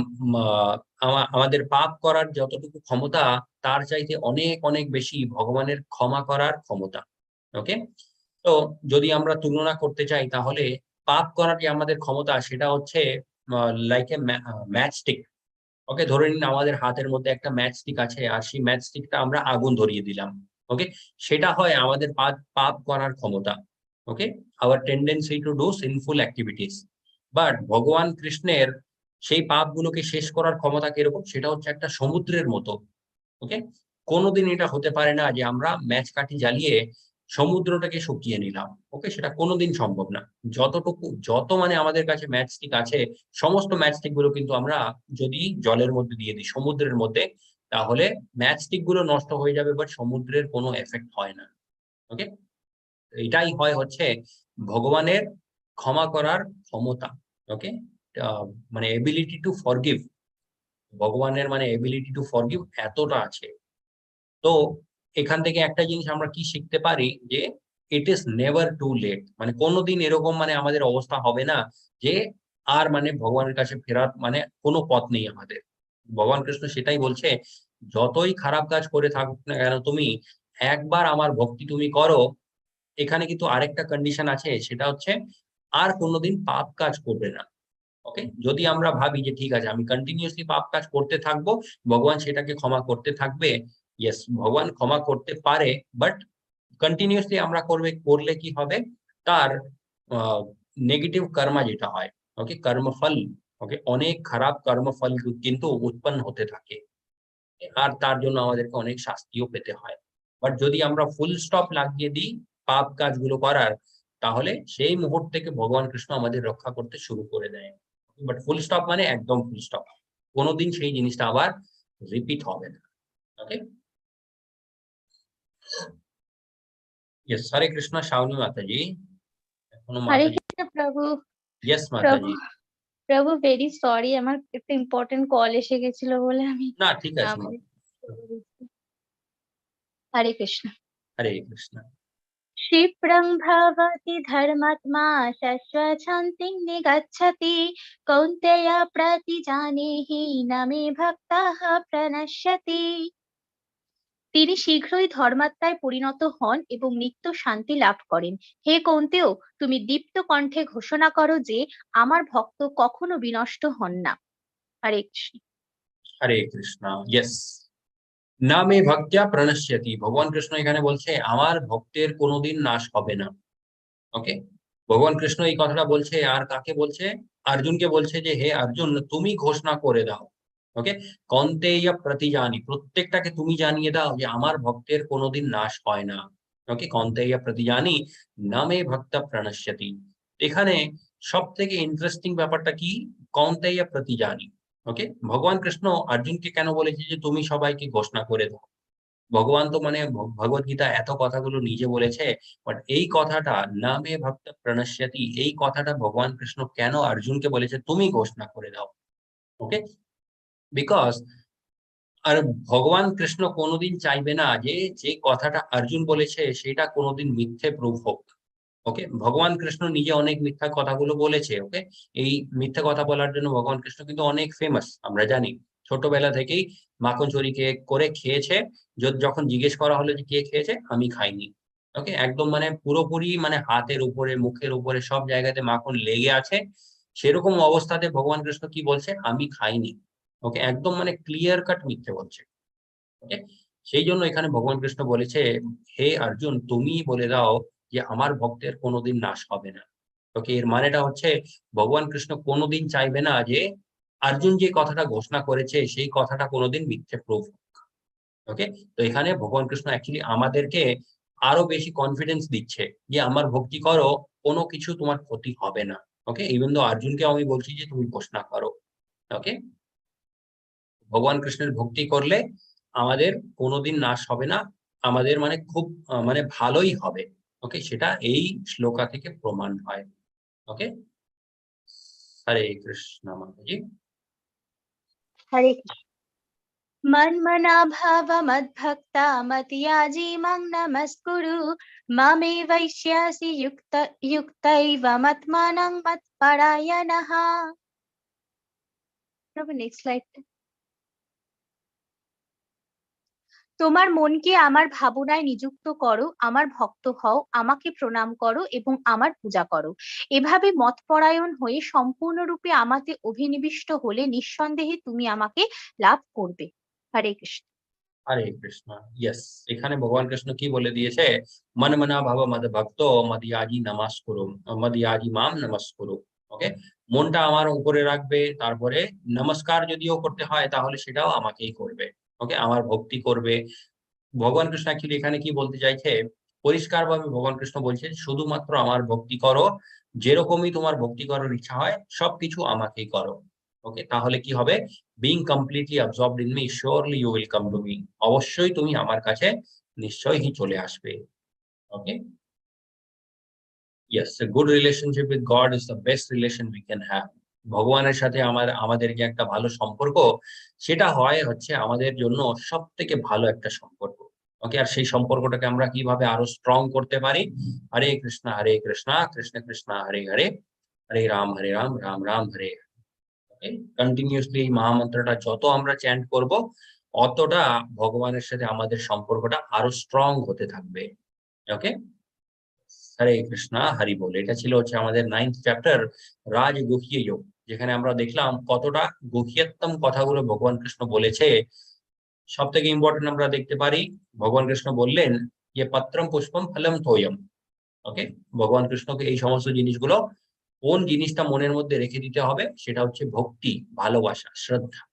Speaker 2: আমাদের পাপ করার যতটুকু ক্ষমতা তার চাইতে অনেক অনেক বেশি ভগবানের ক্ষমা করার ক্ষমতা। ওকে, তো যদি আমরা তুলনা করতে চাই তাহলে পাপ করার যে আমাদের ক্ষমতা সেটা হচ্ছে লাইক এ ম্যাচ স্টিক। ওকে, ধরে নিন আমাদের হাতের মধ্যে একটা ম্যাচ স্টিক আছে আর সেই ম্যাচ স্টিকটা আমরা আগুন ধরিয়ে দিলাম। ওকে, সেটা হয় আমাদের পাপ করার ক্ষমতা। Okay, our tendency to do sinful activities. But ভগবান কৃষ্ণের সেই পাপগুলোকে শেষ করার ক্ষমতা কিরকম, সেটা হচ্ছে একটা সমুদ্রের মতো। ওকে, কোনোদিন এটা হতে পারে না যে আমরা ম্যাচ কাঠি জ্বালিয়ে সমুদ্রটাকে শুকিয়ে নিলাম। ওকে, সেটা কোনোদিন সম্ভব না। যত মানে আমাদের কাছে ম্যাচ স্টিক আছে সমস্ত ম্যাচ স্টিক গুলো কিন্তু আমরা যদি জলের মধ্যে দিয়ে দিই, সমুদ্রের মধ্যে, তাহলে ম্যাচ স্টিক গুলো নষ্ট হয়ে যাবে, বাট সমুদ্রের কোনো এফেক্ট হয় না। ওকে, এটাই হয় হচ্ছে ভগবানের ক্ষমা করার ক্ষমতা। ওকে, মানে এবিলিটি টু ফরগিভ, ভগবানের মানে এবিলিটি টু ফরগিভ এতটা আছে। তো এখান থেকে একটা জিনিস আমরা কি শিখতে পারি যে it is never too late, মানে কোনোদিন এরকম মানে আমাদের অবস্থা হবে না যে আর মানে ভগবানের কাছে ফেরার মানে কোনো পথ নেই আমাদের। ভগবান কৃষ্ণ সেটাই বলছে, যতই খারাপ কাজ করে থাকুক না কেন তুমি, একবার আমার ভক্তি তুমি করো। এখানে কিন্তু আরেকটা কন্ডিশন আছে, সেটা হচ্ছে আর কোনোদিন পাপ কাজ করবে না। ওকে, যদি আমরা ভাবি যে ঠিক আছে আমি কন্টিনিউয়াসলি পাপ কাজ করতে থাকবো, ভগবান সেটাকে ক্ষমা করতে থাকবে। ইয়েস, ভগবান ক্ষমা করতে পারে, বাট কন্টিনিউয়াসলি আমরা করলে কি হবে, তার নেগেটিভ কর্মা যেটা হয়, ওকে, কর্মফল, ওকে, অনেক খারাপ কর্মফল কিন্তু উৎপন্ন হতে থাকে আর তার জন্য আমাদেরকে অনেক শাস্তিও পেতে হয়। বাট যদি আমরা ফুল স্টপ লাগিয়ে দিই পাপ কাজগুলো করার, তাহলে সেই মুহূর্ত থেকে ভগবান কৃষ্ণ আমাদের রক্ষা করতে শুরু করে দেয়। বাট ফুল স্টপ মানে একদম ফুল স্টপ, কোনোদিন সেই জিনিসটা আবার রিপিট হবে না। ওকে, ইয়েস, হরে কৃষ্ণ। শাওনি মাতাজি, এখনো
Speaker 3: হরে
Speaker 2: মাতাজি।
Speaker 3: কৃষ্ণ প্রভু।
Speaker 2: ইয়েস
Speaker 3: প্রভু
Speaker 2: মাতাজি।
Speaker 3: প্রভু ভেরি সরি, আমার একটা ইম্পর্টেন্ট কল এসে গেছিল বলে আমি
Speaker 2: না ঠিক আছে
Speaker 3: আমাদের
Speaker 2: মাতাজি।
Speaker 3: হরে কৃষ্ণ।
Speaker 2: হরে কৃষ্ণ।
Speaker 3: क्षिप्रं भवति धर्मात्मा शश्वच्छन्तिं निगच्छति कौन्तेय प्रतिजानीहि न मे भक्तः प्रणश्यति। তিনি শীঘ্রই ধর্মাত্মায় পরিণত হন এবং নিত্য শান্তি লাভ করেন। হে কৌন্তেয়, তুমি দীপ্ত কণ্ঠে ঘোষণা করো যে আমার ভক্ত কখনো বিনষ্ট হন না। হরে কৃষ্ণ।
Speaker 2: হরে কৃষ্ণ। ইয়েস, না মে ভক্ত্যা প্রণশ্যতি, ভগবান কৃষ্ণ এখানে বলছে আমার ভক্তের কোনোদিন নাশ হবে না। ওকে, ভগবান কৃষ্ণ এই কথাটা বলছে আর কাকে বলছে, অর্জুনকে বলছে যে হে অর্জুন তুমি ঘোষণা করে দাও। ওকে, কন্তেয় প্রতিজানি, প্রত্যেকটাকে তুমি জানিয়ে দাও যে আমার ভক্তের কোনোদিন নাশ হয় না। ওকে, কন্তেয় প্রতিজানি নামে ভক্ত প্রণশ্যতি। এখানে সব থেকে ইন্টারেস্টিং ব্যাপারটা কি, কন্তেয় প্রতিজানি। ওকে, ভগবান কৃষ্ণ অর্জুনকে কেন বলেছে যে তুমি সবাইকে ঘোষণা করে দাও। ভগবান তো মানে ভগবত গীতা এত কথাগুলো নিজে বলেছে, বাট এই কথাটা নামে ভক্ত প্রণশ্যতি, এই কথাটা ভগবান কৃষ্ণ কেন অর্জুনকে বলেছে তুমি ঘোষণা করে দাও। ওকে, বিকজ আর ভগবান কৃষ্ণ কোনোদিন চাইবে না যে যে কথাটা অর্জুন বলেছে সেটা কোনোদিন মিথ্যে প্রুভ হোক। ওকে, ভগবান কৃষ্ণ নিজে অনেক মিথ্যা কথাগুলো বলেছে। ওকে, এই মিথ্যা কথা বলার জন্য ভগবান কৃষ্ণ কিন্তু অনেক ফেমাস, আমরা জানি। ছোটবেলা থেকেই মাখন চুরি করে খেয়েছে, যখন জিজ্ঞেস করা হলো যে কে খেয়েছে, আমি খাইনি। ওকে, একদম মানে পুরোপুরি মানে হাতের উপরে মুখের উপরে সব জায়গাতে মাখন লেগে আছে, সেরকম অবস্থাতে ভগবান কৃষ্ণ কি বলছে, আমি খাইনি। ওকে, একদম মানে ক্লিয়ার কাট মিথ্যে বলছে। ওকে, সেই জন্য এখানে ভগবান কৃষ্ণ বলেছে হে অর্জুন তুমি বলে দাও যে আমার ভক্তের কোনোদিন নাশ হবে না। ওকে, এর মানেটা হচ্ছে ভগবান কৃষ্ণ কোনোদিন চাইবে না যে অর্জুন যে কথাটা ঘোষণা করেছে সেই কথাটা কোনোদিন মিথ্যে প্রুফ হোক। ওকে, তো এখানে ভগবান কৃষ্ণ অ্যাকচুয়ালি আমাদেরকে আরো বেশি কনফিডেন্স দিচ্ছে যে আমার ভক্তি করো, কোনো কিছু তোমার ক্ষতি হবে না। ওকে, ইভেন দো অর্জুনকে আমি বলছি যে তুমি ঘোষণা করো। ওকে, ভগবান কৃষ্ণের ভক্তি করলে আমাদের কোনোদিন নাশ হবে না, আমাদের মানে খুব মানে ভালোই হবে। ওকে, সেটা এই শ্লোকা থেকে প্রমাণ হয়। ওকে, হরে কৃষ্ণ মাতাজি।
Speaker 3: হরে কৃষ্ণ। मन्मना भाव मद्भक्ता मत्याजी मां नमस्कुरु मामे वैश्यासि युक्तैव मत्मानं मत्परायणः। Next slide. তোমার মনকে আমার ভাবনায় নিযুক্ত করো, আমার ভক্ত হও, আমাকে প্রণাম করো এবং আমার পূজা করো। এভাবে মতপরায়ণ হয়ে সম্পূর্ণরূপে আমাতে অভিনিবিষ্ট হলে নিঃসন্দেহে তুমি আমাকে লাভ করবে। হরে কৃষ্ণ।
Speaker 2: হরে কৃষ্ণ। ইয়েস, এখানে ভগবান কৃষ্ণ কি বলে দিয়েছে, মন মনা ভাব মদ ভক্ত মদিয়াজি নমস্কুরু, মদিয়াজি মাম নমস্কুরু। ওকে, মনটা আমার উপরে রাখবে, তারপরে নমস্কার যদিও করতে হয় তাহলে সেটাও আমাকেই করবে। ওকে, আমার ভক্তি করবে। ভগবান কৃষ্ণ অ্যাকচুয়ালি এখানে কি বলতে চাইছে, পরিষ্কারভাবে ভগবান কৃষ্ণ বলছে শুধুমাত্র আমার ভক্তি করো, যেরকমই তোমার ভক্তি করার ইচ্ছা হয় সবকিছু আমাকেই করো। ওকে, তাহলে কি হবে, being completely absorbed in me surely you will come to me, অবশ্যই তুমি আমার কাছে নিশ্চয়ই চলে আসবে। ওকে, yes, a good relationship with God is the best relation we can have. ভগবানের সাথে আমাদের যে একটা ভালো সম্পর্ক, সেটা হচ্ছে আমাদের জন্য সবথেকে ভালো একটা সম্পর্ক। ওকে, আর সেই সম্পর্কটাকে আমরা কিভাবে আরো স্ট্রং করতে পারি, হরে কৃষ্ণ কৃষ্ণ কৃষ্ণ হরে হরে, হরে রাম রাম রাম হরে। ওকে, কন্টিনিউয়াসলি এই মহামন্ত্রটা যত আমরা চ্যান্ট করব, অতটা ভগবানের সাথে আমাদের সম্পর্কটা আরো স্ট্রং হতে থাকবে। ওকে, হরে কৃষ্ণ হরি বল। এটা ছিল আমাদের 9th চ্যাপ্টার রাজগুহ্য যোগ, যেখানে আমরা দেখলাম কতটা গুহ্যতম কথাগুলো ভগবান কৃষ্ণ বলেছে। সব থেকে ইম্পর্টেন্ট আমরা দেখতে পারি, ভগবান কৃষ্ণ বললেন যে পত্রম পুষ্পম ফলম তোয়ম। ওকে, ভগবান কৃষ্ণকে এই সমস্ত জিনিসগুলো, কোন জিনিসটা মনের মধ্যে রেখে দিতে হবে, সেটা হচ্ছে ভক্তি, ভালোবাসা, শ্রদ্ধা।